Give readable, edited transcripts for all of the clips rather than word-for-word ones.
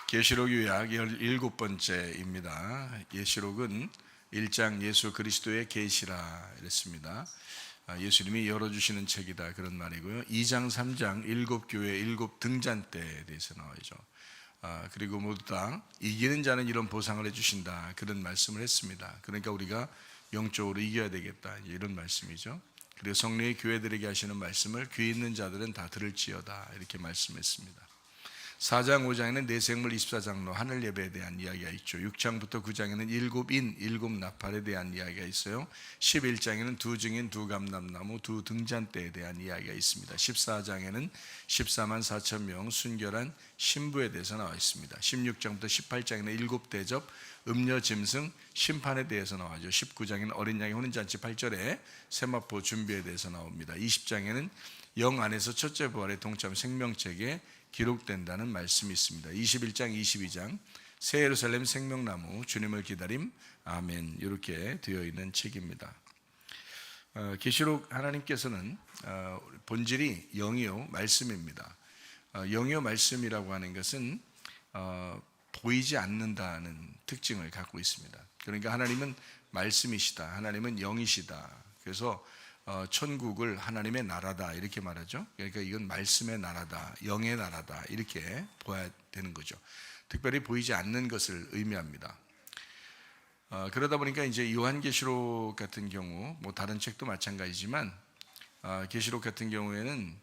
계시록 요약 17번째입니다. 계시록은 1장 예수 그리스도의 계시라 이랬습니다. 예수님이 열어주시는 책이다 그런 말이고요. 2장 3장 7교회 7등잔대에 대해서 나와있죠. 그리고 모두 다 이기는 자는 이런 보상을 해주신다 그런 말씀을 했습니다. 그러니까 우리가 영적으로 이겨야 되겠다 이런 말씀이죠. 그리고 성령의 교회들에게 하시는 말씀을 귀 있는 자들은 다 들을지어다 이렇게 말씀했습니다. 4장 5장에는 내생물 24장로 하늘 예배에 대한 이야기가 있죠. 6장부터 9장에는 7인 7나팔에 대한 이야기가 있어요. 11장에는 2증인 2감람나무 2등잔대에 대한 이야기가 있습니다. 14장에는 14만 4천 명 순결한 신부에 대해서 나와 있습니다. 16장부터 18장에는 7대접 음녀 짐승 심판에 대해서 나와죠. 19장에는 어린 양의 혼인잔치 8절에 세마포 준비에 대해서 나옵니다. 20장에는 영 안에서 첫째 부활의 동참 생명책에 기록된다는 말씀이 있습니다. 21장 22장 새 예루살렘 생명나무 주님을 기다림 아멘 이렇게 되어 있는 책입니다. 계시록 하나님께서는 본질이 영이요 말씀입니다. 영이요 말씀이라고 하는 것은 보이지 않는다는 특징을 갖고 있습니다. 그러니까 하나님은 말씀이시다, 하나님은 영이시다. 그래서 천국을 하나님의 나라다 이렇게 말하죠. 그러니까 이건 말씀의 나라다, 영의 나라다 이렇게 보아야 되는 거죠. 특별히 보이지 않는 것을 의미합니다. 그러다 보니까 이제 요한계시록 같은 경우, 뭐 다른 책도 마찬가지지만 계시록 같은 경우에는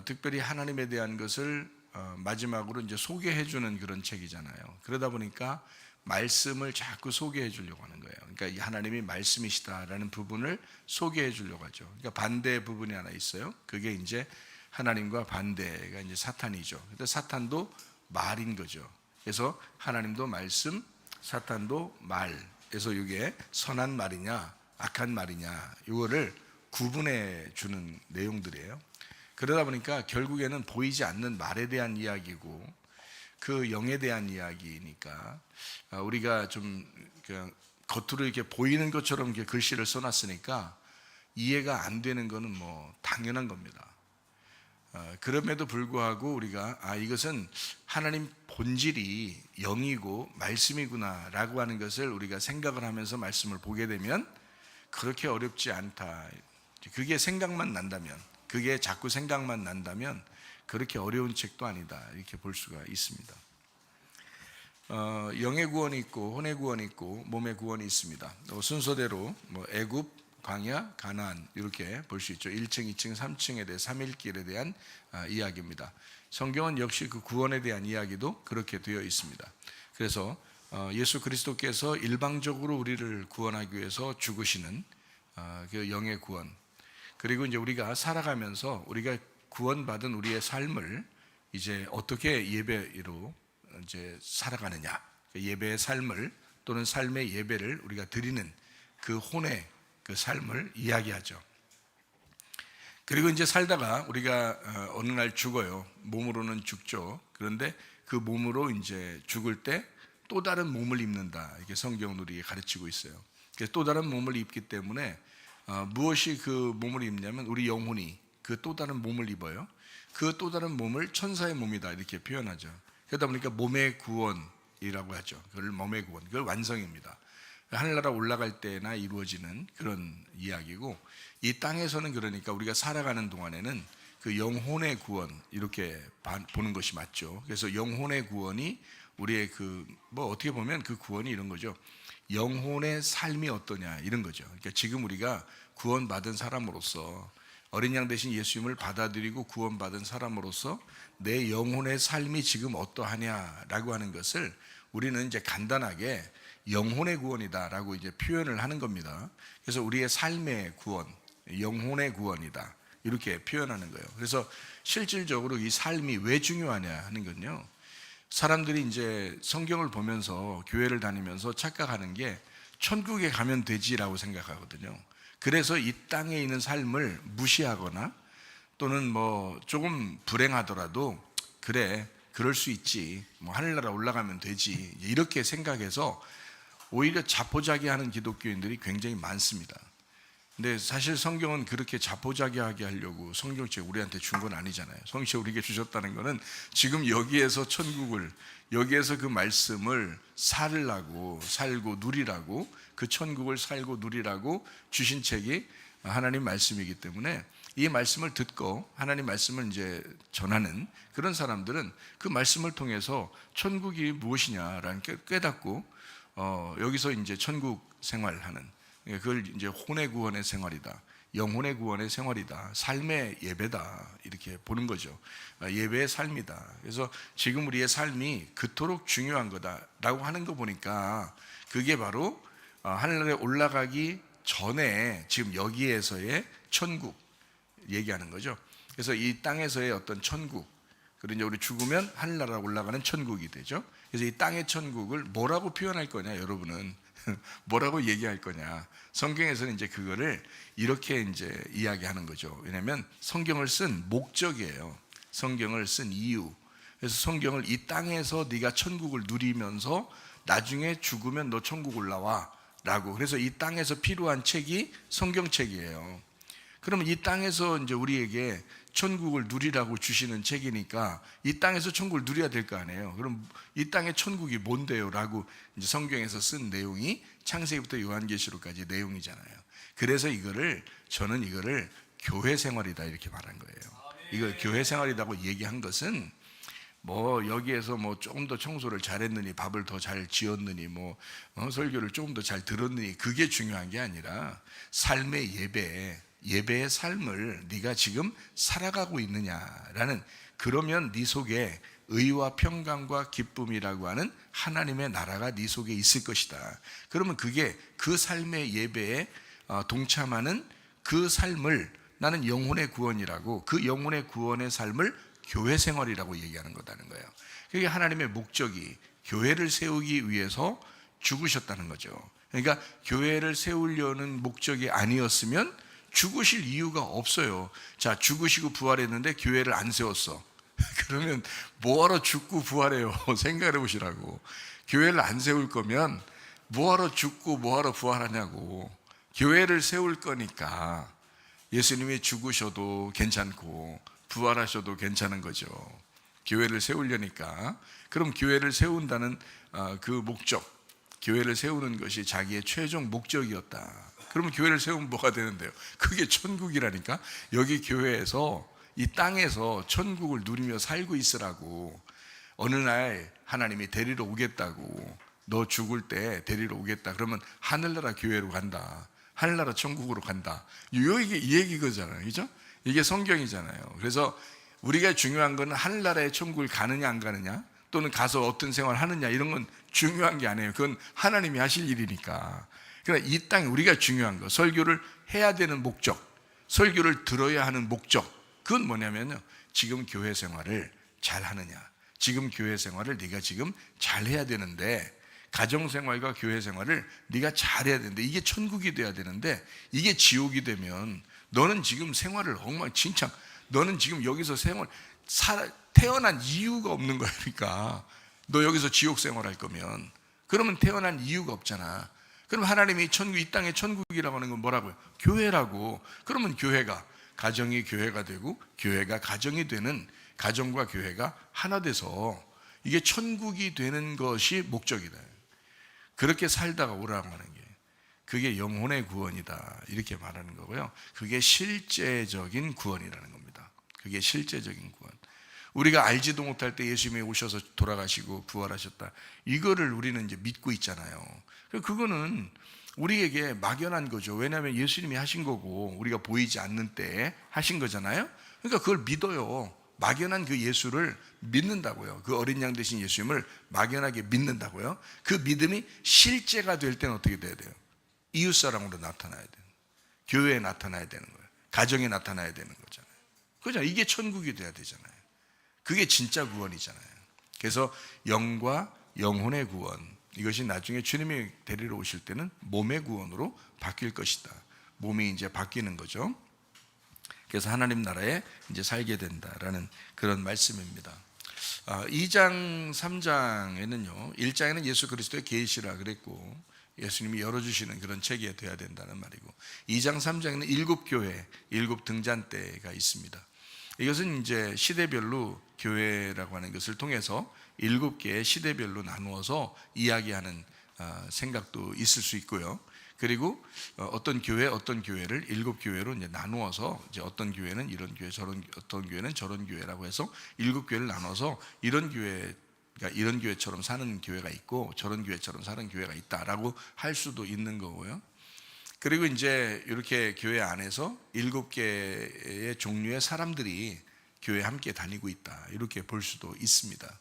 특별히 하나님에 대한 것을 마지막으로 이제 소개해 주는 그런 책이잖아요. 그러다 보니까 말씀을 자꾸 소개해 주려고 하는 거예요. 그러니까 하나님이 말씀이시다라는 부분을 소개해 주려고 하죠. 그러니까 반대 부분이 하나 있어요. 그게 이제 하나님과 반대가 이제 사탄이죠. 근데 사탄도 말인 거죠. 그래서 하나님도 말씀, 사탄도 말. 그래서 이게 선한 말이냐, 악한 말이냐, 이거를 구분해 주는 내용들이에요. 그러다 보니까 결국에는 보이지 않는 말에 대한 이야기고 그 영에 대한 이야기니까 우리가 좀 겉으로 이렇게 보이는 것처럼 이렇게 글씨를 써놨으니까 이해가 안 되는 거는 뭐 당연한 겁니다. 그럼에도 불구하고 우리가 이것은 하나님 본질이 영이고 말씀이구나 라고 하는 것을 우리가 생각을 하면서 말씀을 보게 되면 그렇게 어렵지 않다. 그게 생각만 난다면, 그게 자꾸 생각만 난다면 그렇게 어려운 책도 아니다 이렇게 볼 수가 있습니다. 영의 구원이 있고 혼의 구원이 있고 몸의 구원이 있습니다. 순서대로 애굽, 광야, 가나안 이렇게 볼 수 있죠. 1층, 2층, 3층에 대해 3일길에 대한 이야기입니다. 성경은 역시 그 구원에 대한 이야기도 그렇게 되어 있습니다. 그래서 예수 그리스도께서 일방적으로 우리를 구원하기 위해서 죽으시는 그 영의 구원, 그리고 이제 우리가 살아가면서 우리가 구원받은 우리의 삶을 이제 어떻게 예배로 이제 살아가느냐, 예배의 삶을 또는 삶의 예배를 우리가 드리는 그 혼의 그 삶을 이야기하죠. 그리고 이제 살다가 우리가 어느 날 죽어요. 몸으로는 죽죠. 그런데 그 몸으로 이제 죽을 때 또 다른 몸을 입는다 이렇게 성경은 우리에게 가르치고 있어요. 그래서 또 다른 몸을 입기 때문에 무엇이 그 몸을 입냐면 우리 영혼이 그 또 다른 몸을 입어요. 그 또 다른 몸을 천사의 몸이다 이렇게 표현하죠. 그러다 보니까 몸의 구원이라고 하죠. 그걸 몸의 구원, 그걸 완성입니다. 하늘나라 올라갈 때나 이루어지는 그런 이야기고, 이 땅에서는 그러니까 우리가 살아가는 동안에는 그 영혼의 구원 이렇게 보는 것이 맞죠. 그래서 영혼의 구원이 우리의 어떻게 보면 그 구원이 이런 거죠. 영혼의 삶이 어떠냐 이런 거죠. 그러니까 지금 우리가 구원받은 사람으로서, 어린 양 대신 예수님을 받아들이고 구원받은 사람으로서 내 영혼의 삶이 지금 어떠하냐라고 하는 것을 우리는 이제 간단하게 영혼의 구원이다라고 이제 표현을 하는 겁니다. 그래서 우리의 삶의 구원, 영혼의 구원이다 이렇게 표현하는 거예요. 그래서 실질적으로 이 삶이 왜 중요하냐 하는 건요, 사람들이 이제 성경을 보면서 교회를 다니면서 착각하는 게 천국에 가면 되지라고 생각하거든요. 그래서 이 땅에 있는 삶을 무시하거나 또는 조금 불행하더라도 그래 그럴 수 있지, 하늘나라 올라가면 되지 이렇게 생각해서 오히려 자포자기하는 기독교인들이 굉장히 많습니다. 근데 사실 성경은 그렇게 자포자기하게 하려고 성경책 우리한테 준 건 아니잖아요. 성경책 우리에게 주셨다는 거는 지금 여기에서 천국을, 여기에서 그 말씀을 살고 누리라고, 그 천국을 살고 누리라고 주신 책이 하나님 말씀이기 때문에, 이 말씀을 듣고 하나님 말씀을 이제 전하는 그런 사람들은 그 말씀을 통해서 천국이 무엇이냐라는 게 깨닫고 여기서 이제 천국 생활하는, 그걸 이제 혼의 구원의 생활이다, 영혼의 구원의 생활이다, 삶의 예배다, 이렇게 보는 거죠. 예배의 삶이다. 그래서 지금 우리의 삶이 그토록 중요한 거다라고 하는 거 보니까 그게 바로 하늘에 올라가기 전에 지금 여기에서의 천국 얘기하는 거죠. 그래서 이 땅에서의 어떤 천국, 그리고 이제 우리 죽으면 하늘나라 올라가는 천국이 되죠. 그래서 이 땅의 천국을 뭐라고 표현할 거냐, 여러분은 뭐라고 얘기할 거냐. 성경에서는 이제 그거를 이렇게 이제 이야기하는 거죠. 왜냐하면 성경을 쓴 목적이에요. 성경을 쓴 이유. 그래서 성경을 이 땅에서 네가 천국을 누리면서 나중에 죽으면 너 천국 올라와 라고, 그래서 이 땅에서 필요한 책이 성경책이에요. 그러면 이 땅에서 이제 우리에게 천국을 누리라고 주시는 책이니까 이 땅에서 천국을 누려야 될 거 아니에요. 그럼 이 땅의 천국이 뭔데요? 라고 이제 성경에서 쓴 내용이 창세기부터 요한계시록까지 내용이잖아요. 그래서 저는 이거를 교회 생활이다 이렇게 말한 거예요. 이걸 교회 생활이라고 얘기한 것은 뭐 여기에서 뭐 조금 더 청소를 잘했느니, 밥을 더 잘 지었느니, 설교를 조금 더 잘 들었느니, 그게 중요한 게 아니라 삶의 예배의 삶을 네가 지금 살아가고 있느냐라는, 그러면 네 속에 의와 평강과 기쁨이라고 하는 하나님의 나라가 네 속에 있을 것이다. 그러면 그게 그 삶의 예배에 동참하는 그 삶을 나는 영혼의 구원이라고, 그 영혼의 구원의 삶을 교회 생활이라고 얘기하는 거다는 거예요. 그게 하나님의 목적이 교회를 세우기 위해서 죽으셨다는 거죠. 그러니까 교회를 세우려는 목적이 아니었으면 죽으실 이유가 없어요. 자, 죽으시고 부활했는데 교회를 안 세웠어. 그러면 뭐하러 죽고 부활해요? 생각해 보시라고. 교회를 안 세울 거면 뭐하러 죽고 뭐하러 부활하냐고. 교회를 세울 거니까 예수님이 죽으셔도 괜찮고 부활하셔도 괜찮은 거죠. 교회를 세우려니까. 그럼 교회를 세운다는 그 목적, 교회를 세우는 것이 자기의 최종 목적이었다. 그러면 교회를 세우면 뭐가 되는데요? 그게 천국이라니까. 여기 교회에서, 이 땅에서 천국을 누리며 살고 있으라고. 어느 날 하나님이 데리러 오겠다고, 너 죽을 때 데리러 오겠다. 그러면 하늘나라 교회로 간다, 하늘나라 천국으로 간다. 이 얘기거잖아요. 그죠? 이게 성경이잖아요. 그래서 우리가 중요한 건 하늘나라의 천국을 가느냐 안 가느냐, 또는 가서 어떤 생활을 하느냐, 이런 건 중요한 게 아니에요. 그건 하나님이 하실 일이니까. 그러니까 이 땅에 우리가 중요한 거, 설교를 해야 되는 목적, 설교를 들어야 하는 목적, 그건 뭐냐면요, 지금 교회 생활을 잘 하느냐. 지금 교회 생활을 네가 지금 잘 해야 되는데, 가정생활과 교회 생활을 네가 잘 해야 되는데, 이게 천국이 돼야 되는데, 이게 지옥이 되면 너는 지금 생활을 엉망진창, 너는 지금 여기서 태어난 이유가 없는 거야. 그러니까 너 여기서 지옥 생활할 거면, 그러면 태어난 이유가 없잖아. 그럼 하나님이 이 땅의 천국이라고 하는 건 뭐라고요? 교회라고. 그러면 가정이 교회가 되고 교회가 가정이 되는, 가정과 교회가 하나 돼서 이게 천국이 되는 것이 목적이다. 그렇게 살다가 오라고 하는 게, 그게 영혼의 구원이다 이렇게 말하는 거고요. 그게 실제적인 구원이라는 겁니다. 그게 실제적인 구원. 우리가 알지도 못할 때 예수님이 오셔서 돌아가시고 부활하셨다, 이거를 우리는 이제 믿고 있잖아요. 그거는 우리에게 막연한 거죠. 왜냐하면 예수님이 하신 거고 우리가 보이지 않는 때에 하신 거잖아요. 그러니까 그걸 믿어요. 막연한 그 예수를 믿는다고요. 그 어린 양 되신 예수님을 막연하게 믿는다고요. 그 믿음이 실제가 될 때는 어떻게 돼야 돼요? 이웃사랑으로 나타나야 돼요. 교회에 나타나야 되는 거예요. 가정에 나타나야 되는 거잖아요. 그죠? 이게 천국이 돼야 되잖아요. 그게 진짜 구원이잖아요. 그래서 영과 영혼의 구원, 이것이 나중에 주님이 데리러 오실 때는 몸의 구원으로 바뀔 것이다. 몸이 이제 바뀌는 거죠. 그래서 하나님 나라에 이제 살게 된다라는 그런 말씀입니다. 2장 3장에는요, 1장에는 예수 그리스도의 계시라 그랬고, 예수님이 열어주시는 그런 체계가 되어야 된다는 말이고, 2장 3장에는 7교회, 7등잔대가 있습니다. 이것은 이제 시대별로 교회라고 하는 것을 통해서 7개의 시대별로 나누어서 이야기하는 생각도 있을 수 있고요. 그리고 어떤 교회를 7교회로 이제 나누어서, 이제 어떤 교회는 이런 교회, 어떤 교회는 저런 교회라고 해서 7교회를 나눠서 이런 교회처럼 사는 교회가 있고 저런 교회처럼 사는 교회가 있다라고 할 수도 있는 거고요. 그리고 이제 이렇게 교회 안에서 7개의 종류의 사람들이 교회에 함께 다니고 있다, 이렇게 볼 수도 있습니다.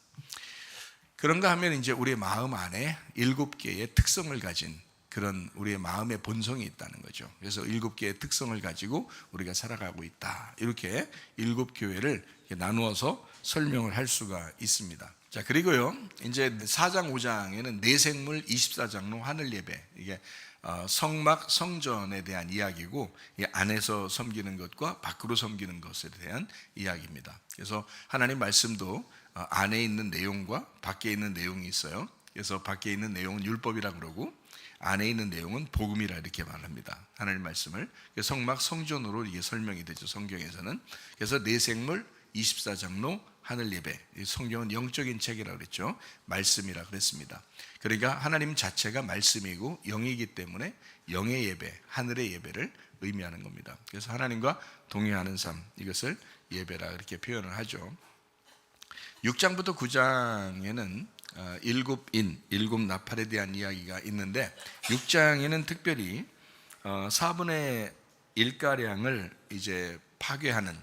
그런가 하면 이제 우리의 마음 안에 7개의 특성을 가진 그런 우리의 마음의 본성이 있다는 거죠. 그래서 7개의 특성을 가지고 우리가 살아가고 있다, 이렇게 7교회를 나누어서 설명을 할 수가 있습니다. 자, 그리고요, 이제 4장 5장에는 내생물 24장로 하늘 예배, 이게 성막 성전에 대한 이야기고, 안에서 섬기는 것과 밖으로 섬기는 것에 대한 이야기입니다. 그래서 하나님 말씀도 안에 있는 내용과 밖에 있는 내용이 있어요. 그래서 밖에 있는 내용은 율법이라 그러고 안에 있는 내용은 복음이라 이렇게 말합니다. 하나님 말씀을 성막 성전으로 이게 설명이 되죠, 성경에서는. 그래서 내생물 24장로 하늘 예배, 성경은 영적인 책이라고 그랬죠. 말씀이라 그랬습니다. 그러니까 하나님 자체가 말씀이고 영이기 때문에 영의 예배, 하늘의 예배를 의미하는 겁니다. 그래서 하나님과 동행하는 삶, 이것을 예배라 이렇게 표현을 하죠. 6장부터 9장에는 7인, 7나팔에 대한 이야기가 있는데, 6장에는 특별히 4분의 1가량을 이제 파괴하는,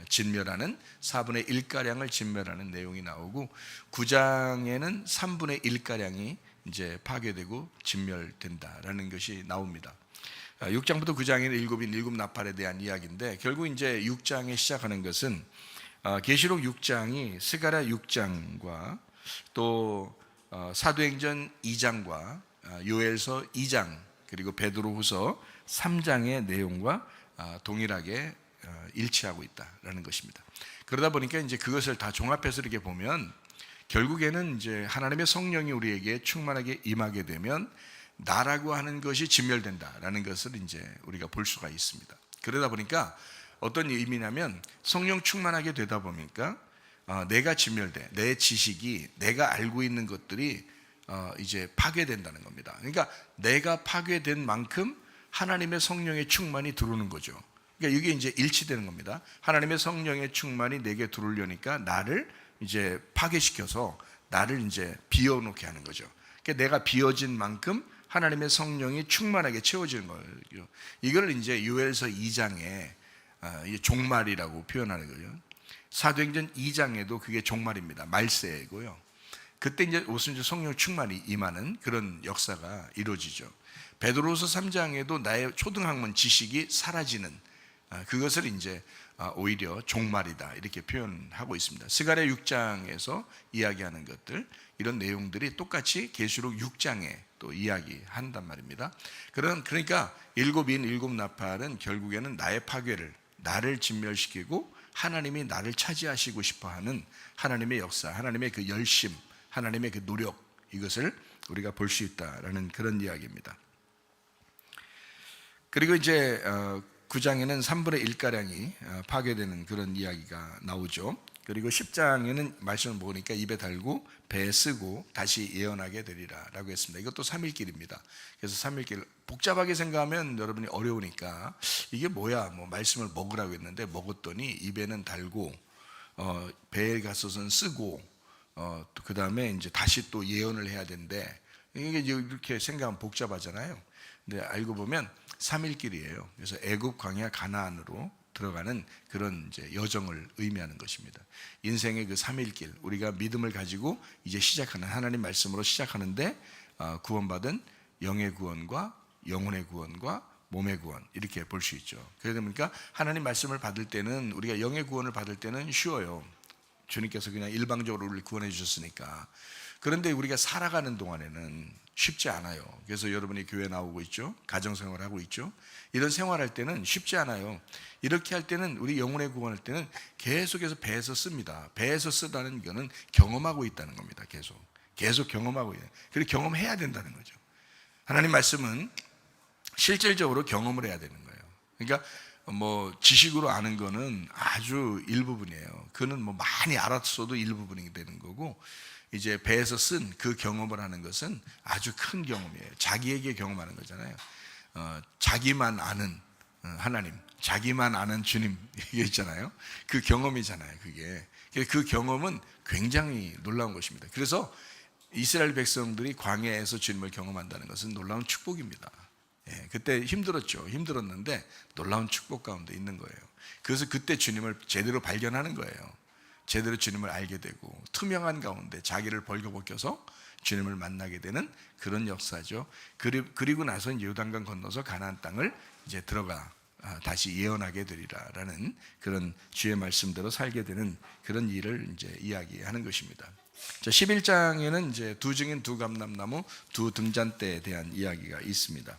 진멸하는 4분의 1가량을 진멸하는 내용이 나오고, 9장에는 3분의 1가량이 이제 파괴되고 진멸된다라는 것이 나옵니다. 6장부터 9장에는 7인 7나팔에 대한 이야기인데, 결국 이제 6장에 시작하는 것은 계시록 6장이 스가랴 6장과 또 사도행전 2장과 요엘서 2장 그리고 베드로후서 3장의 내용과 동일하게 일치하고 있다라는 것입니다. 그러다 보니까 이제 그것을 다 종합해서 이렇게 보면 결국에는 이제 하나님의 성령이 우리에게 충만하게 임하게 되면 나라고 하는 것이 진멸된다라는 것을 이제 우리가 볼 수가 있습니다. 그러다 보니까 어떤 의미냐면, 성령 충만하게 되다 보니까 내가 진멸돼, 내 지식이, 내가 알고 있는 것들이 이제 파괴된다는 겁니다. 그러니까 내가 파괴된 만큼 하나님의 성령의 충만이 들어오는 거죠. 그러니까 이게 이제 일치되는 겁니다. 하나님의 성령의 충만이 내게 들어오려니까 나를 이제 파괴시켜서 나를 이제 비워놓게 하는 거죠. 그러니까 내가 비워진 만큼 하나님의 성령이 충만하게 채워지는 거예요. 이걸 이제 요엘서 2장에 종말이라고 표현하는 거죠. 사도행전 2장에도 그게 종말입니다. 말세고요. 그때 이제 무슨 성령 충만이 임하는 그런 역사가 이루어지죠. 베드로서 3장에도 나의 초등학문 지식이 사라지는, 그것을 이제 오히려 종말이다 이렇게 표현하고 있습니다. 스가랴 6장에서 이야기하는 것들, 이런 내용들이 똑같이 계시록 6장에 또 이야기한단 말입니다. 그러니까 7인 7나팔은 결국에는 나의 파괴를, 나를 진멸시키고 하나님이 나를 차지하시고 싶어하는 하나님의 역사, 하나님의 그 열심, 하나님의 그 노력, 이것을 우리가 볼 수 있다라는 그런 이야기입니다. 그리고 이제 9장에는 3분의 1가량이 파괴되는 그런 이야기가 나오죠. 그리고 10장에는 말씀을 보니까 입에 달고 배에 쓰고 다시 예언하게 되리라 라고 했습니다. 이것도 3일길입니다. 그래서 3일길, 복잡하게 생각하면 여러분이 어려우니까 이게 뭐야, 뭐 말씀을 먹으라고 했는데 먹었더니 입에는 달고 배에 가서는 쓰고 그 다음에 이제 다시 또 예언을 해야 되는데, 이게 이렇게 생각하면 복잡하잖아요. 근데 알고 보면 3일길이에요. 그래서 애굽, 광야, 가나안으로 들어가는 그런 이제 여정을 의미하는 것입니다. 인생의 그 3일길, 우리가 믿음을 가지고 이제 시작하는, 하나님 말씀으로 시작하는데 구원받은 영의 구원과 영혼의 구원과 몸의 구원, 이렇게 볼 수 있죠. 그러다 보니까 하나님 말씀을 받을 때는, 우리가 영의 구원을 받을 때는 쉬워요. 주님께서 그냥 일방적으로 우리를 구원해 주셨으니까. 그런데 우리가 살아가는 동안에는 쉽지 않아요. 그래서 여러분이 교회 나오고 있죠, 가정생활하고 있죠. 이런 생활할 때는 쉽지 않아요. 이렇게 할 때는, 우리 영혼의 구원할 때는 계속해서 배에서 씁니다. 배에서 쓰다는 거는 경험하고 있다는 겁니다. 계속 경험하고 있어요. 그리고 경험해야 된다는 거죠. 하나님 말씀은 실질적으로 경험을 해야 되는 거예요. 그러니까 뭐 지식으로 아는 거는 아주 일부분이에요. 그는 뭐 많이 알았어도 일부분이 되는 거고, 이제 배에서 쓴 그 경험을 하는 것은 아주 큰 경험이에요. 자기에게 경험하는 거잖아요. 자기만 아는 하나님, 자기만 아는 주님, 이게 있잖아요. 그 경험이잖아요. 그게 그 경험은 굉장히 놀라운 것입니다. 그래서 이스라엘 백성들이 광야에서 주님을 경험한다는 것은 놀라운 축복입니다. 예, 그때 힘들었죠. 힘들었는데 놀라운 축복 가운데 있는 거예요. 그래서 그때 주님을 제대로 발견하는 거예요. 제대로 주님을 알게 되고, 투명한 가운데 자기를 벌거벗겨서 주님을 만나게 되는 그런 역사죠. 그리고 나서 이제 요단강 건너서 가나안 땅을 이제 들어가 다시 예언하게 되리라라는 그런 주의 말씀대로 살게 되는 그런 일을 이제 이야기하는 것입니다. 자, 11장에는 이제 두 증인, 두 감람나무, 두 등잔대에 대한 이야기가 있습니다.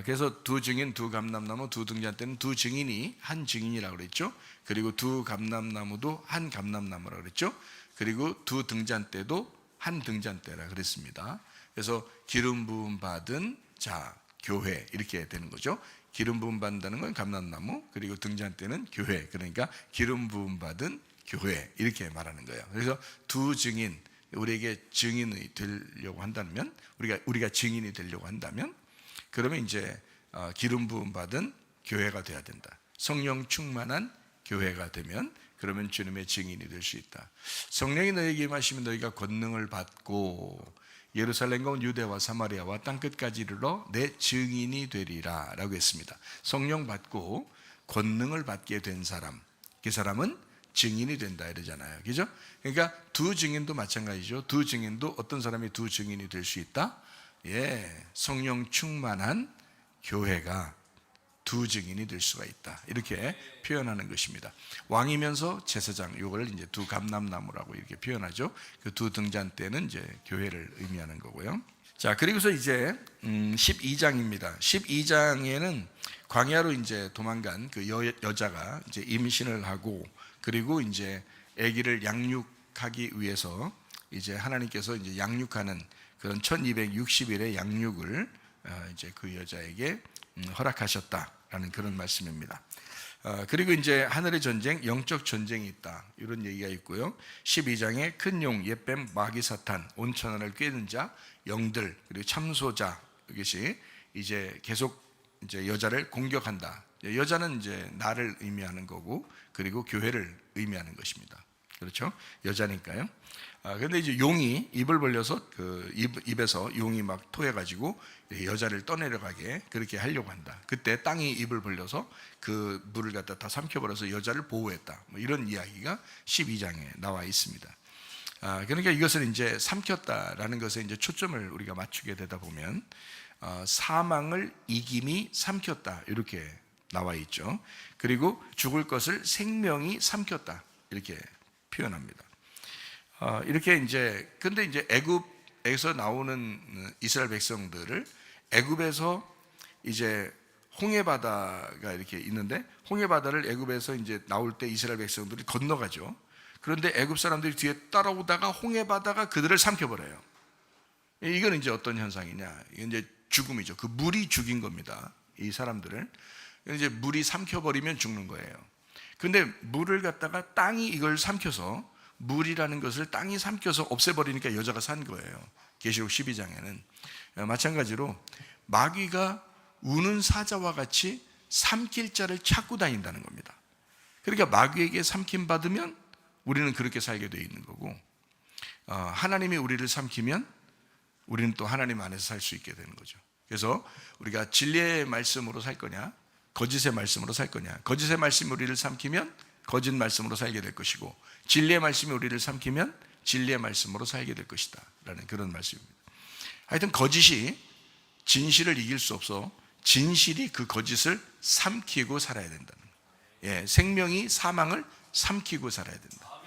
그래서 두 증인, 두 감람나무, 두 등잔대는 두 증인이 한 증인이라고 그랬죠. 그리고 두 감람나무도 한 감람나무라고 그랬죠. 그리고 두 등잔대도 한 등잔대라 그랬습니다. 그래서 기름 부음 받은 자 교회 이렇게 되는 거죠. 기름 부음 받는다는 건 감람나무, 그리고 등잔대는 교회. 그러니까 기름 부음 받은 교회 이렇게 말하는 거예요. 그래서 두 증인, 우리에게 증인이 되려고 한다면, 우리가 증인이 되려고 한다면, 그러면 이제 기름 부음 받은 교회가 돼야 된다. 성령 충만한 교회가 되면 그러면 주님의 증인이 될 수 있다. 성령이 너에게 임하시면 너희가 권능을 받고 예루살렘과 유대와 사마리아와 땅끝까지 이르러 내 증인이 되리라 라고 했습니다. 성령 받고 권능을 받게 된 사람, 그 사람은 증인이 된다 이러잖아요. 그죠? 그러니까 두 증인도 마찬가지죠. 두 증인도 어떤 사람이 두 증인이 될 수 있다? 예, 성령 충만한 교회가 두 증인이 될 수가 있다. 이렇게 표현하는 것입니다. 왕이면서 제사장, 이걸 이제 두 감람나무라고 이렇게 표현하죠. 그 두 등잔대는 이제 교회를 의미하는 거고요. 자, 그리고서 이제 12장입니다. 12장에는 광야로 이제 도망간 그 여자가 이제 임신을 하고, 그리고 이제 아기를 양육하기 위해서 이제 하나님께서 이제 양육하는 그런 1260일의 양육을 이제 그 여자에게 허락하셨다라는 그런 말씀입니다. 그리고 이제 하늘의 전쟁, 영적 전쟁이 있다 이런 얘기가 있고요. 12장에 큰 용, 옛뱀, 마귀, 사탄, 온 천하를 꿰는 자, 영들, 그리고 참소자, 이것이 이제 계속 이제 여자를 공격한다. 여자는 이제 나를 의미하는 거고, 그리고 교회를 의미하는 것입니다. 그렇죠? 여자니까요. 그런데 이제 용이 입을 벌려서 그 입에서 용이 막 토해가지고 여자를 떠내려가게 그렇게 하려고 한다. 그때 땅이 입을 벌려서 그 물을 갖다 다 삼켜버려서 여자를 보호했다. 뭐 이런 이야기가 12장에 나와 있습니다. 그러니까 이것을 이제 삼켰다라는 것에 이제 초점을 우리가 맞추게 되다 보면 사망을 이김이 삼켰다 이렇게 나와 있죠. 그리고 죽을 것을 생명이 삼켰다 이렇게 표현합니다. 이렇게 이제 근데 이제 애굽에서 나오는 이스라엘 백성들을 애굽에서 이제 홍해 바다가 이렇게 있는데, 홍해 바다를 애굽에서 이제 나올 때 이스라엘 백성들이 건너가죠. 그런데 애굽 사람들이 뒤에 따라오다가 홍해 바다가 그들을 삼켜버려요. 이건 이제 어떤 현상이냐? 이건 이제 죽음이죠. 그 물이 죽인 겁니다. 이 사람들을. 이제 물이 삼켜버리면 죽는 거예요. 근데 물을 갖다가 땅이 이걸 삼켜서, 물이라는 것을 땅이 삼켜서 없애버리니까 여자가 산 거예요. 계시록 12장에는 마찬가지로 마귀가 우는 사자와 같이 삼킬 자를 찾고 다닌다는 겁니다. 그러니까 마귀에게 삼킴 받으면 우리는 그렇게 살게 되어 있는 거고, 하나님이 우리를 삼키면 우리는 또 하나님 안에서 살 수 있게 되는 거죠. 그래서 우리가 진리의 말씀으로 살 거냐, 거짓의 말씀으로 살 거냐. 거짓의 말씀이 우리를 삼키면 거짓 말씀으로 살게 될 것이고, 진리의 말씀이 우리를 삼키면 진리의 말씀으로 살게 될 것이다 라는 그런 말씀입니다. 하여튼 거짓이 진실을 이길 수 없어 진실이 그 거짓을 삼키고 살아야 된다는 거예요. 예, 생명이 사망을 삼키고 살아야 된다.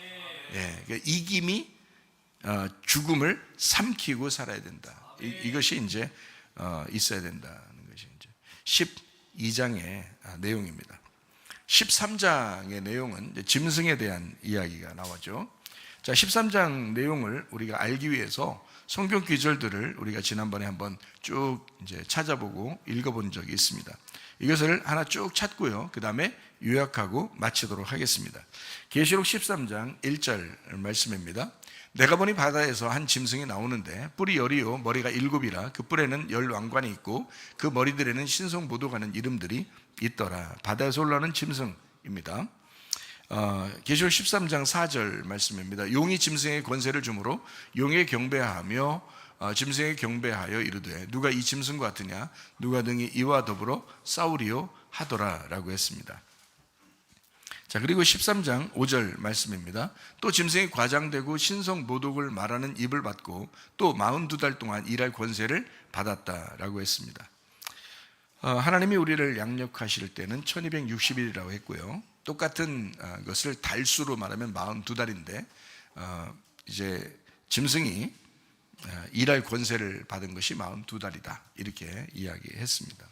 예, 그러니까 이김이 죽음을 삼키고 살아야 된다. 이것이 이제 있어야 된다는 것이 이제 12장의 내용입니다. 13장의 내용은 짐승에 대한 이야기가 나오죠. 자, 13장 내용을 우리가 알기 위해서 성경 구절들을 우리가 지난번에 한번 쭉 이제 찾아보고 읽어본 적이 있습니다. 이것을 하나 쭉 찾고요. 그 다음에 요약하고 마치도록 하겠습니다. 계시록 13장 1절 말씀입니다. 내가 보니 바다에서 한 짐승이 나오는데 뿔이 열이요 머리가 7이라 그 뿔에는 10왕관이 있고 그 머리들에는 신성모독하는 이름들이 있더라. 바다에서 올라오는 짐승입니다. 계시록 13장 4절 말씀입니다. 용이 짐승의 권세를 주므로 용에 경배하며 짐승에 경배하여 이르되 누가 이 짐승과 같으냐 누가 등이 이와 더불어 싸우리요 하더라 라고 했습니다. 자, 그리고 13장 5절 말씀입니다. 또 짐승이 과장되고 신성 모독을 말하는 입을 받고 또 42달 동안 일할 권세를 받았다라고 했습니다. 하나님이 우리를 양육하실 때는 1260일이라고 했고요. 똑같은 것을 달수로 말하면 42달인데 이제 짐승이 일할 권세를 받은 것이 42달이다 이렇게 이야기했습니다.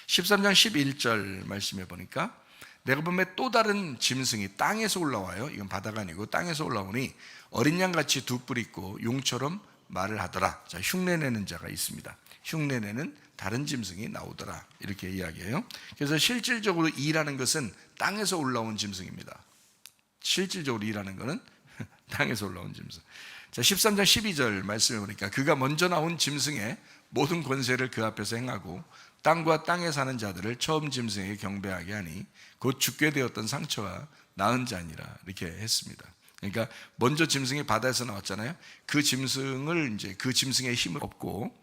13장 11절 말씀해 보니까 내가 보면 또 다른 짐승이 땅에서 올라와요. 이건 바다가 아니고 땅에서 올라오니 어린 양같이 두 뿔 있고 용처럼 말을 하더라. 자, 흉내내는 자가 있습니다. 흉내내는 다른 짐승이 나오더라 이렇게 이야기해요. 그래서 실질적으로 이라는 것은 땅에서 올라온 짐승입니다. 실질적으로 이라는 것은 땅에서 올라온 짐승. 자, 13장 12절 말씀해 보니까 그가 먼저 나온 짐승의 모든 권세를 그 앞에서 행하고 땅과 땅에 사는 자들을 처음 짐승에게 경배하게 하니 곧 죽게 되었던 상처와 나은 자니라 이렇게 했습니다. 그러니까 먼저 짐승이 바다에서 나왔잖아요. 그 짐승을 이제 그 짐승의 힘을 얻고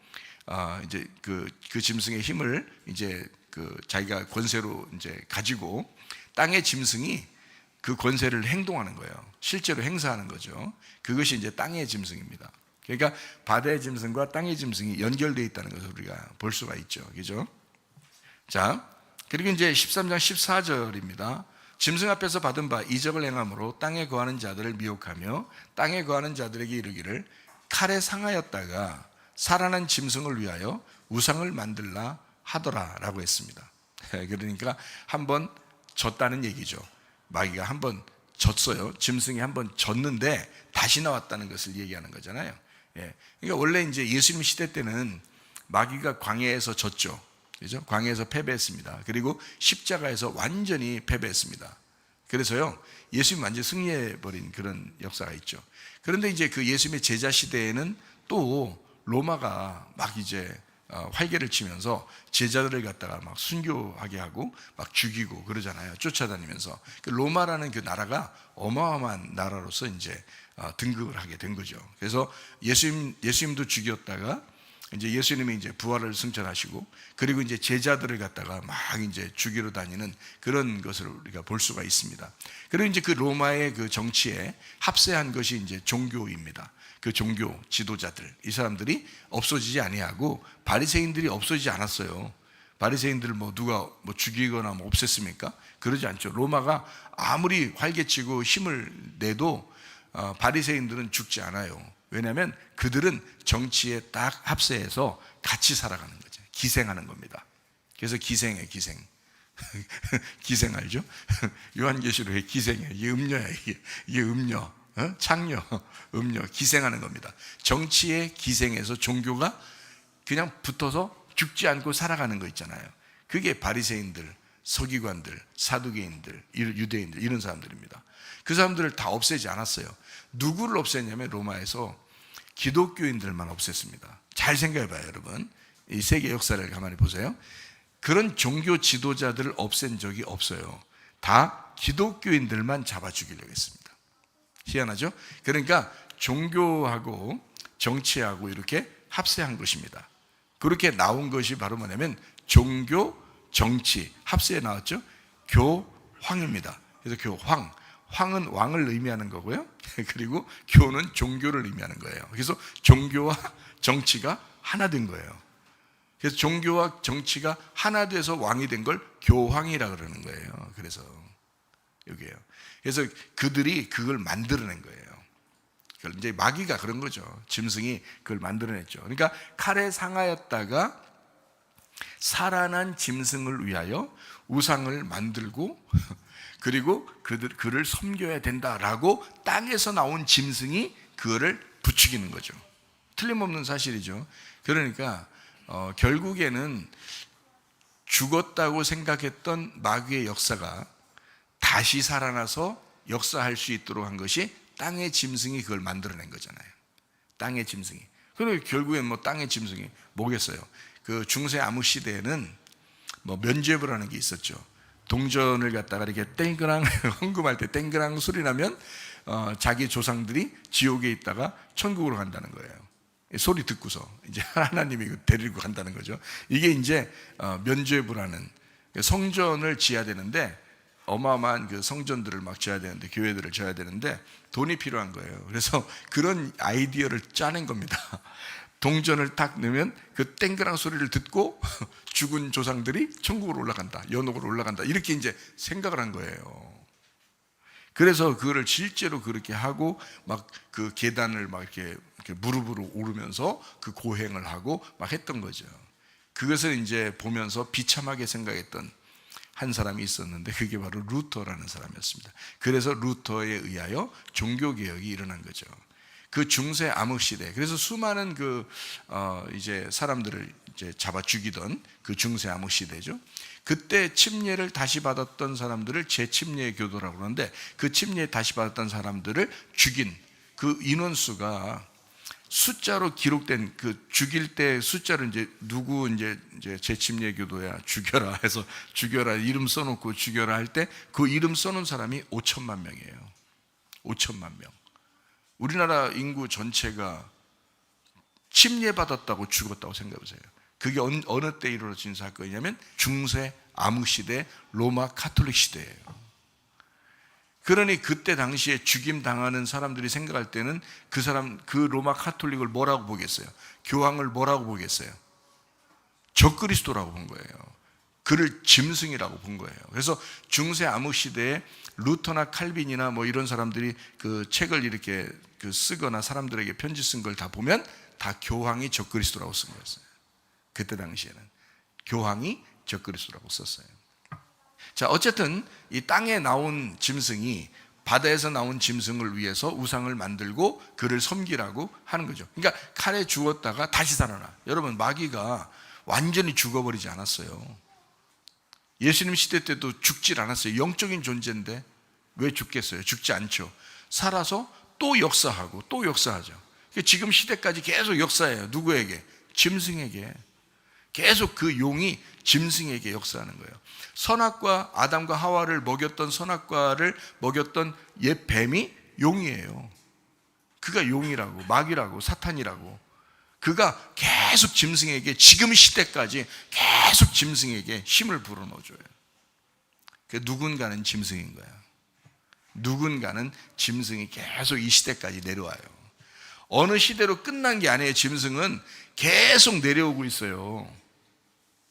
이제 그 짐승의 힘을 이제 그 자기가 권세로 이제 가지고 땅의 짐승이 그 권세를 행동하는 거예요. 실제로 행사하는 거죠. 그것이 이제 땅의 짐승입니다. 그러니까 바다의 짐승과 땅의 짐승이 연결되어 있다는 것을 우리가 볼 수가 있죠. 그죠? 자, 그리고 이제 13장 14절입니다. 짐승 앞에서 받은 바 이적을 행함으로 땅에 거하는 자들을 미혹하며 땅에 거하는 자들에게 이르기를 칼에 상하였다가 살아난 짐승을 위하여 우상을 만들라 하더라 라고 했습니다. 그러니까 한번 졌다는 얘기죠. 마귀가 한번 졌어요. 짐승이 한번 졌는데 다시 나왔다는 것을 얘기하는 거잖아요. 그러니까 원래 이제 예수님 시대 때는 마귀가 광야에서 졌죠. 그죠? 광야에서 패배했습니다. 그리고 십자가에서 완전히 패배했습니다. 그래서요, 예수님 완전히 승리해버린 그런 역사가 있죠. 그런데 이제 그 예수님의 제자 시대에는 또 로마가 막 이제 활개를 치면서 제자들을 갖다가 막 순교하게 하고 막 죽이고 그러잖아요. 쫓아다니면서. 그 로마라는 그 나라가 어마어마한 나라로서 이제 등극을 하게 된 거죠. 그래서 예수님도 죽였다가 이제 예수님이 이제 부활을 승천하시고 그리고 이제 제자들을 갖다가 막 이제 죽이러 다니는 그런 것을 우리가 볼 수가 있습니다. 그리고 이제 그 로마의 그 정치에 합세한 것이 이제 종교입니다. 그 종교 지도자들, 이 사람들이 없어지지 아니하고 바리새인들이 없어지지 않았어요. 바리새인들을 뭐 누가 뭐 죽이거나 뭐 없앴습니까? 그러지 않죠. 로마가 아무리 활개치고 힘을 내도 바리새인들은 죽지 않아요. 왜냐하면 그들은 정치에 딱 합세해서 같이 살아가는 거죠. 기생하는 겁니다. 그래서 기생해, 기생. 기생 알죠? 요한계시록에 기생이에요. 이게 음녀야, 이게 음녀. 창녀, 음녀, 기생하는 겁니다. 정치에 기생해서 종교가 그냥 붙어서 죽지 않고 살아가는 거 있잖아요. 그게 바리새인들, 서기관들, 사두개인들, 유대인들 이런 사람들입니다. 그 사람들을 다 없애지 않았어요. 누구를 없앴냐면 로마에서 기독교인들만 없앴습니다. 잘 생각해봐요, 여러분. 이 세계 역사를 가만히 보세요. 그런 종교 지도자들을 없앤 적이 없어요. 다 기독교인들만 잡아 죽이려고 했습니다. 희한하죠? 그러니까 종교하고 정치하고 이렇게 합세한 것입니다. 그렇게 나온 것이 바로 뭐냐면 종교, 정치, 합세에 나왔죠? 교황입니다. 그래서 교황, 황은 왕을 의미하는 거고요. 그리고 교는 종교를 의미하는 거예요. 그래서 종교와 정치가 하나 된 거예요. 그래서 종교와 정치가 하나 돼서 왕이 된 걸 교황이라 그러는 거예요. 그래서 여기에요. 그래서 그들이 그걸 만들어낸 거예요. 이제 마귀가 그런 거죠. 짐승이 그걸 만들어냈죠. 그러니까 칼에 상하였다가 살아난 짐승을 위하여 우상을 만들고 그리고 그를 섬겨야 된다라고 땅에서 나온 짐승이 그거를 부추기는 거죠. 틀림없는 사실이죠. 그러니까 결국에는 죽었다고 생각했던 마귀의 역사가 다시 살아나서 역사할 수 있도록 한 것이 땅의 짐승이 그걸 만들어낸 거잖아요. 땅의 짐승이. 그리고 결국엔 뭐 땅의 짐승이 뭐겠어요? 그 중세 암흑 시대에는 뭐 면죄부라는 게 있었죠. 동전을 갖다가 이렇게 땡그랑 헌금할 때 땡그랑 소리 나면 자기 조상들이 지옥에 있다가 천국으로 간다는 거예요. 소리 듣고서 이제 하나님이 데리고 간다는 거죠. 이게 이제 면죄부라는 성전을 지어야 되는데 어마어마한 그 성전들을 막 지어야 되는데 교회들을 지어야 되는데 돈이 필요한 거예요. 그래서 그런 아이디어를 짜낸 겁니다. 동전을 딱 넣으면 그 땡그랑 소리를 듣고 죽은 조상들이 천국으로 올라간다, 연옥으로 올라간다 이렇게 이제 생각을 한 거예요. 그래서 그거를 실제로 그렇게 하고 막 그 계단을 막 이렇게 무릎으로 오르면서 그 고행을 하고 막 했던 거죠. 그것을 이제 보면서 비참하게 생각했던 한 사람이 있었는데 그게 바로 루터라는 사람이었습니다. 그래서 루터에 의하여 종교개혁이 일어난 거죠. 그 중세 암흑 시대, 그래서 수많은 이제 사람들을 이제 잡아 죽이던 그 중세 암흑 시대죠. 그때 침례를 다시 받았던 사람들을 재침례 교도라고 그러는데 그 침례 다시 받았던 사람들을 죽인 그 인원수가 숫자로 기록된 그 죽일 때 숫자를 이제 누구 이제 재침례 교도야 죽여라 해서 죽여라 이름 써놓고 죽여라 할 때 그 이름 써놓은 사람이 5천만 명이에요. 5천만 명. 우리나라 인구 전체가 침례받았다고 죽었다고 생각해 보세요. 그게 어느 때 이루어진 사건이냐면 중세 암흑 시대 로마 카톨릭 시대예요. 그러니 그때 당시에 죽임 당하는 사람들이 생각할 때는 그 로마 카톨릭을 뭐라고 보겠어요? 교황을 뭐라고 보겠어요? 적그리스도라고 본 거예요. 그를 짐승이라고 본 거예요. 그래서 중세 암흑 시대에 루터나 칼빈이나 뭐 이런 사람들이 그 책을 이렇게 쓰거나 사람들에게 편지 쓴 걸 다 보면 다 교황이 적그리스도라고 쓴 거였어요. 그때 당시에는 교황이 적그리스도라고 썼어요. 자, 어쨌든 이 땅에 나온 짐승이 바다에서 나온 짐승을 위해서 우상을 만들고 그를 섬기라고 하는 거죠. 그러니까 칼에 죽었다가 다시 살아나. 여러분, 마귀가 완전히 죽어버리지 않았어요. 예수님 시대 때도 죽질 않았어요. 영적인 존재인데 왜 죽겠어요? 죽지 않죠. 살아서 또 역사하고 또 역사하죠. 지금 시대까지 계속 역사해요. 누구에게? 짐승에게. 계속 그 용이 짐승에게 역사하는 거예요. 선악과 아담과 하와를 먹였던 선악과를 먹였던 옛 뱀이 용이에요. 그가 용이라고, 마귀라고, 사탄이라고. 그가 계속 짐승에게, 지금 시대까지 계속 짐승에게 힘을 불어넣어줘요. 누군가는 짐승인 거야. 누군가는 짐승이 계속 이 시대까지 내려와요. 어느 시대로 끝난 게 아니에요. 짐승은 계속 내려오고 있어요.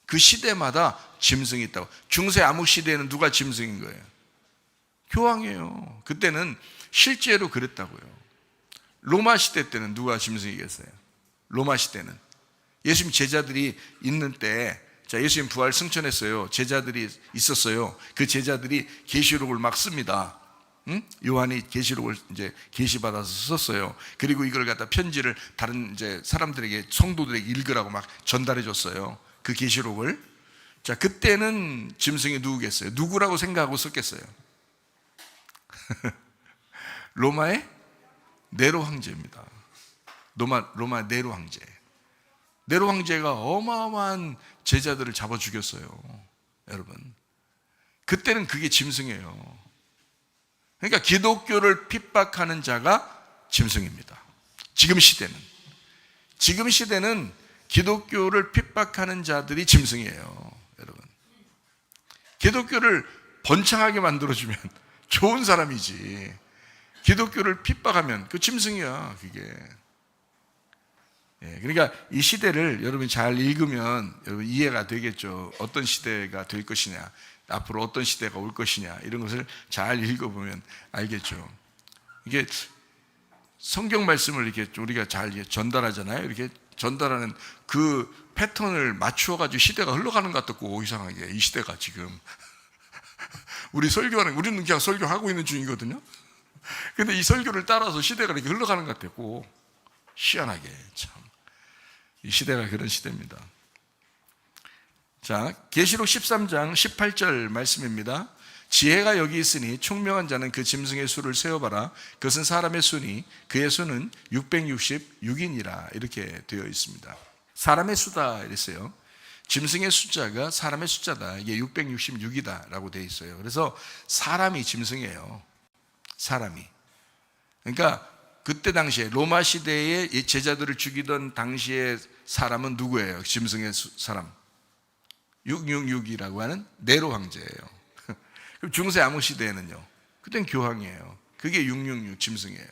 그 시대마다 짐승이 있다고. 중세 암흑 시대에는 누가 짐승인 거예요? 교황이에요. 그때는 실제로 그랬다고요. 로마 시대 때는 누가 짐승이겠어요? 로마 시대는 예수님 제자들이 있는 때, 자, 예수님 부활 승천했어요. 제자들이 있었어요. 그 제자들이 계시록을 막 씁니다. 요한이 계시록을 이제 계시받아서 썼어요. 그리고 이걸 갖다 편지를 다른 이제 사람들에게, 성도들에게 읽으라고 막 전달해 줬어요. 그 계시록을. 자, 그때는 짐승이 누구겠어요? 누구라고 생각하고 썼겠어요? 로마의 네로 황제입니다. 로마 네로 황제. 네로 황제가 어마어마한 제자들을 잡아 죽였어요. 여러분, 그때는 그게 짐승이에요. 그러니까 기독교를 핍박하는 자가 짐승입니다. 지금 시대는 기독교를 핍박하는 자들이 짐승이에요. 여러분, 기독교를 번창하게 만들어주면 좋은 사람이지, 기독교를 핍박하면 그 짐승이야, 그게. 그러니까 이 시대를 여러분이 잘 읽으면 여러분 이해가 되겠죠. 어떤 시대가 될 것이냐, 앞으로 어떤 시대가 올 것이냐, 이런 것을 잘 읽어보면 알겠죠. 이게 성경 말씀을 이렇게 우리가 잘 전달하잖아요. 이렇게 전달하는 그 패턴을 맞추어가지고 시대가 흘러가는 것 같고, 이상하게 이 시대가 지금 우리는 그냥 설교하고 있는 중이거든요. 근데 이 설교를 따라서 시대가 이렇게 흘러가는 것 같고, 희한하게 참. 이 시대가 그런 시대입니다. 자, 계시록 13장 18절 말씀입니다. 지혜가 여기 있으니 총명한 자는 그 짐승의 수를 세어봐라. 그것은 사람의 수니 그의 수는 666이니라. 이렇게 되어 있습니다. 사람의 수다 이랬어요. 짐승의 숫자가 사람의 숫자다. 이게 666이다 라고 되어 있어요. 그래서 사람이 짐승이에요. 사람이. 그러니까 그때 당시에 로마 시대에 제자들을 죽이던 당시의 사람은 누구예요? 짐승의 사람. 666이라고 하는 네로 황제예요. 그럼 중세 암흑 시대에는요, 그땐 교황이에요. 그게 666 짐승이에요.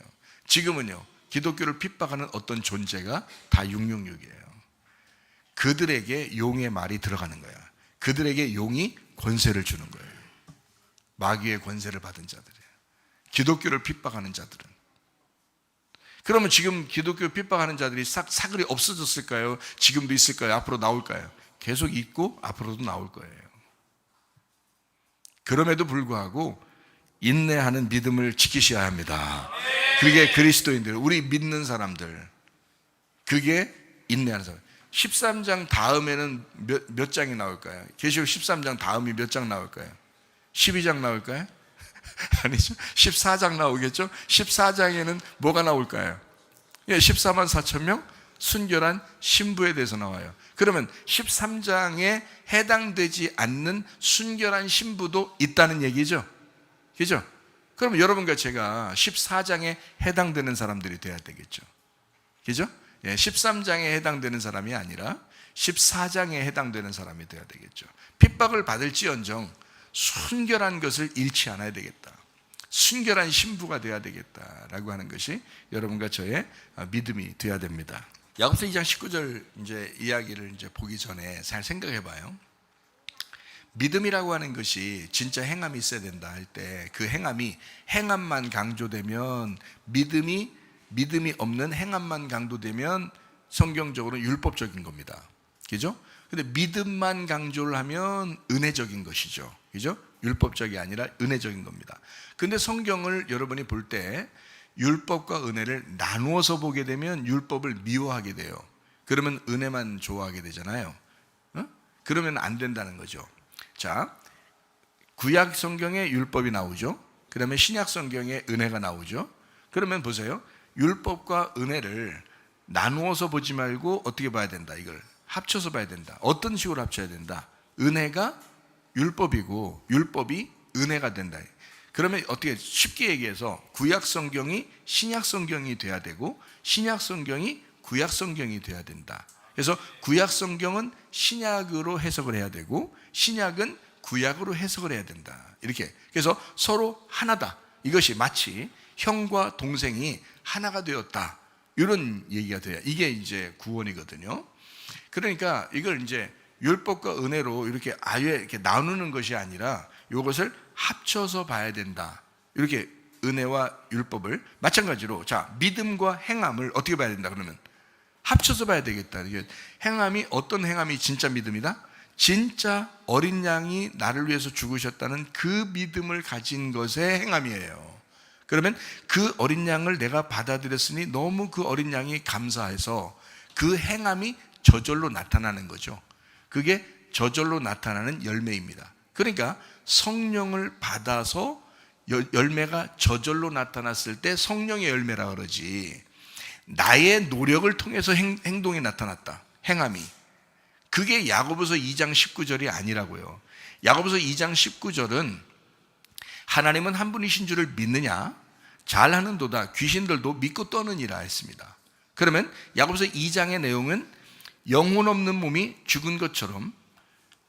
지금은요, 기독교를 핍박하는 어떤 존재가 다 666이에요. 그들에게 용의 말이 들어가는 거야. 그들에게 용이 권세를 주는 거예요. 마귀의 권세를 받은 자들이에요. 기독교를 핍박하는 자들은. 그러면 지금 기독교 핍박하는 자들이 사글이 없어졌을까요? 지금도 있을까요? 앞으로 나올까요? 계속 있고 앞으로도 나올 거예요. 그럼에도 불구하고 인내하는 믿음을 지키셔야 합니다. 그게 그리스도인들, 우리 믿는 사람들, 그게 인내하는 사람. 13장 다음에는 몇 장이 나올까요? 계시록 13장 다음이 몇 장 나올까요? 12장 나올까요? 아니죠. 14장 나오겠죠? 14장에는 뭐가 나올까요? 14만 4천 명 순결한 신부에 대해서 나와요. 그러면 13장에 해당되지 않는 순결한 신부도 있다는 얘기죠. 그죠? 그럼 여러분과 제가 14장에 해당되는 사람들이 돼야 되겠죠. 그죠? 13장에 해당되는 사람이 아니라 14장에 해당되는 사람이 돼야 되겠죠. 핍박을 받을지언정 순결한 것을 잃지 않아야 되겠다. 순결한 신부가 돼야 되겠다라고 하는 것이 여러분과 저의 믿음이 돼야 됩니다. 야고보서 2장 19절 이제 이야기를 이제 보기 전에 잘 생각해 봐요. 믿음이라고 하는 것이 진짜 행함이 있어야 된다 할 때 그 행함만 강조되면 믿음이 없는 행함만 강조되면 성경적으로 율법적인 겁니다. 그죠? 근데 믿음만 강조를 하면 은혜적인 것이죠. 그죠? 율법적이 아니라 은혜적인 겁니다. 근데 성경을 여러분이 볼 때 율법과 은혜를 나누어서 보게 되면 율법을 미워하게 돼요. 그러면 은혜만 좋아하게 되잖아요. 그러면 안 된다는 거죠. 자, 구약 성경에 율법이 나오죠. 그 다음에 신약 성경에 은혜가 나오죠. 그러면 보세요. 율법과 은혜를 나누어서 보지 말고 어떻게 봐야 된다? 이걸 합쳐서 봐야 된다. 어떤 식으로 합쳐야 된다? 은혜가 율법이고 율법이 은혜가 된다. 그러면 어떻게 쉽게 얘기해서 구약 성경이 신약 성경이 돼야 되고 신약 성경이 구약 성경이 돼야 된다. 그래서 구약 성경은 신약으로 해석을 해야 되고 신약은 구약으로 해석을 해야 된다. 이렇게. 그래서 서로 하나다. 이것이 마치 형과 동생이 하나가 되었다. 이런 얘기가 돼요. 이게 이제 구원이거든요. 그러니까 이걸 이제 율법과 은혜로 이렇게 아예 이렇게 나누는 것이 아니라 이것을 합쳐서 봐야 된다. 이렇게 은혜와 율법을 마찬가지로 자 믿음과 행함을 어떻게 봐야 된다 그러면 합쳐서 봐야 되겠다. 이게 행함이 어떤 행함이 진짜 믿음이다? 진짜 어린 양이 나를 위해서 죽으셨다는 그 믿음을 가진 것의 행함이에요. 그러면 그 어린 양을 내가 받아들였으니 너무 그 어린 양이 감사해서 그 행함이 저절로 나타나는 거죠. 그게 저절로 나타나는 열매입니다. 그러니까 성령을 받아서 열매가 저절로 나타났을 때 성령의 열매라 그러지 나의 노력을 통해서 행동이 나타났다. 행함이. 그게 야고보서 2장 19절이 아니라고요. 야고보서 2장 19절은 하나님은 한 분이신 줄을 믿느냐? 잘하는도다. 귀신들도 믿고 떠느니라 했습니다. 그러면 야고보서 2장의 내용은 영혼 없는 몸이 죽은 것처럼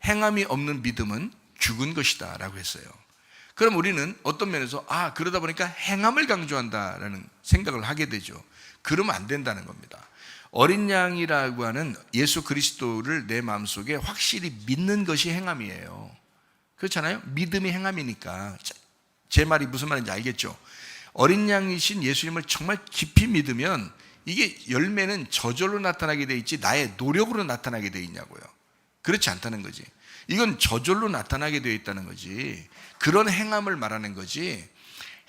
행함이 없는 믿음은 죽은 것이다 라고 했어요. 그럼 우리는 어떤 면에서 그러다 보니까 행함을 강조한다라는 생각을 하게 되죠. 그러면 안 된다는 겁니다. 어린 양이라고 하는 예수 그리스도를 내 마음속에 확실히 믿는 것이 행함이에요. 그렇잖아요? 믿음이 행함이니까. 제 말이 무슨 말인지 알겠죠? 어린 양이신 예수님을 정말 깊이 믿으면 이게 열매는 저절로 나타나게 돼 있지 나의 노력으로 나타나게 돼 있냐고요. 그렇지 않다는 거지. 이건 저절로 나타나게 되어 있다는 거지. 그런 행함을 말하는 거지,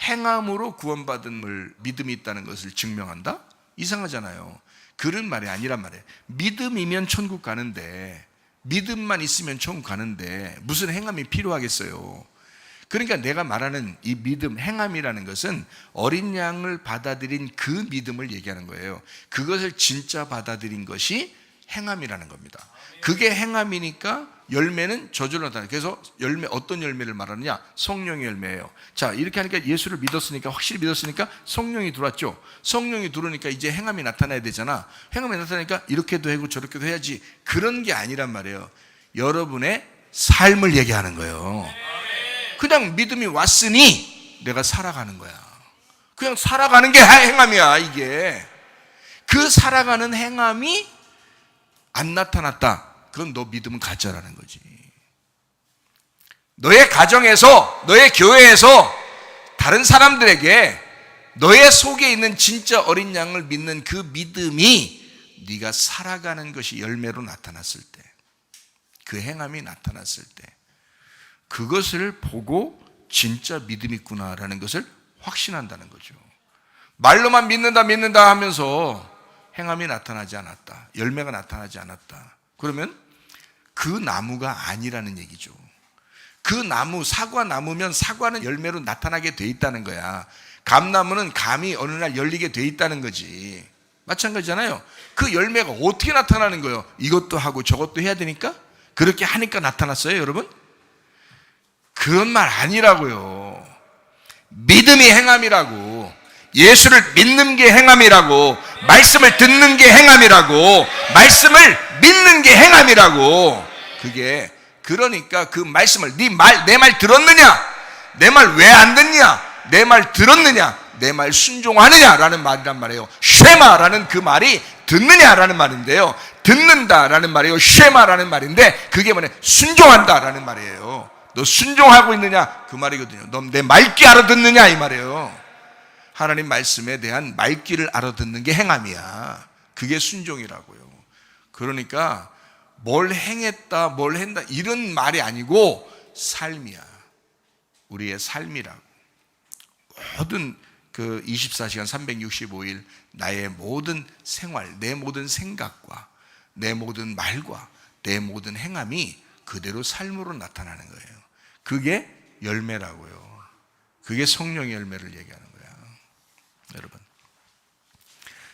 행함으로 구원받은 믿음이 있다는 것을 증명한다? 이상하잖아요. 그런 말이 아니란 말이에요. 믿음이면 천국 가는데, 믿음만 있으면 천국 가는데 무슨 행함이 필요하겠어요? 그러니까 내가 말하는 이 믿음, 행함이라는 것은 어린 양을 받아들인 그 믿음을 얘기하는 거예요. 그것을 진짜 받아들인 것이 행함이라는 겁니다. 그게 행함이니까 열매는 저절로 나타나요. 그래서 열매, 어떤 열매를 말하느냐? 성령의 열매예요. 자, 이렇게 하니까 예수를 믿었으니까, 확실히 믿었으니까 성령이 들어왔죠. 성령이 들어오니까 이제 행함이 나타나야 되잖아. 행함이 나타나니까 이렇게도 하고 저렇게도 해야지. 그런 게 아니란 말이에요. 여러분의 삶을 얘기하는 거예요. 그냥 믿음이 왔으니 내가 살아가는 거야. 그냥 살아가는 게 행함이야, 이게. 그 살아가는 행함이 안 나타났다. 그럼 너 믿음은 가짜라는 거지. 너의 가정에서, 너의 교회에서 다른 사람들에게 너의 속에 있는 진짜 어린 양을 믿는 그 믿음이 네가 살아가는 것이 열매로 나타났을 때, 그 행함이 나타났을 때, 그것을 보고 진짜 믿음 있구나라는 것을 확신한다는 거죠. 말로만 믿는다 하면서 행함이 나타나지 않았다, 열매가 나타나지 않았다, 그러면 그 나무가 아니라는 얘기죠. 그 나무, 사과나무면 사과는 열매로 나타나게 돼 있다는 거야. 감나무는 감이 어느 날 열리게 돼 있다는 거지. 마찬가지잖아요. 그 열매가 어떻게 나타나는 거예요? 이것도 하고 저것도 해야 되니까? 그렇게 하니까 나타났어요, 여러분? 그런 말 아니라고요. 믿음이 행함이라고, 예수를 믿는 게 행함이라고, 말씀을 듣는 게 행함이라고, 말씀을 믿는 게 행함이라고. 그게, 그러니까 그 말씀을, 내 말 들었느냐? 내 말 왜 안 듣냐? 내 말 들었느냐? 내 말 순종하느냐라는 말이란 말이에요. 쉐마라는 그 말이 듣느냐라는 말인데요, 듣는다라는 말이에요. 쉐마라는 말인데 그게 뭐냐? 순종한다라는 말이에요. 너 순종하고 있느냐? 그 말이거든요. 너 내 말귀 알아듣느냐? 이 말이에요. 하나님 말씀에 대한 말귀를 알아듣는 게 행함이야. 그게 순종이라고요. 그러니까 뭘 행했다, 뭘 한다 이런 말이 아니고 삶이야. 우리의 삶이라고. 모든 그 24시간 365일 나의 모든 생활, 내 모든 생각과 내 모든 말과 내 모든 행함이 그대로 삶으로 나타나는 거예요. 그게 열매라고요. 그게 성령의 열매를 얘기하는 거예요. 여러분,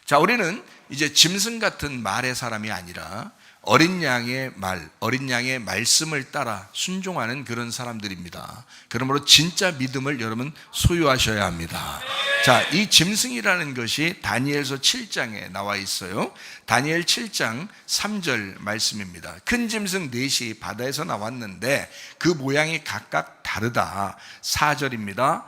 자, 우리는 이제 짐승 같은 말의 사람이 아니라 어린 양의 말, 어린 양의 말씀을 따라 순종하는 그런 사람들입니다. 그러므로 진짜 믿음을 여러분 소유하셔야 합니다. 자, 이 짐승이라는 것이 다니엘서 7장에 나와 있어요. 다니엘 7장 3절 말씀입니다. 큰 짐승 넷이 바다에서 나왔는데 그 모양이 각각 다르다. 4절입니다.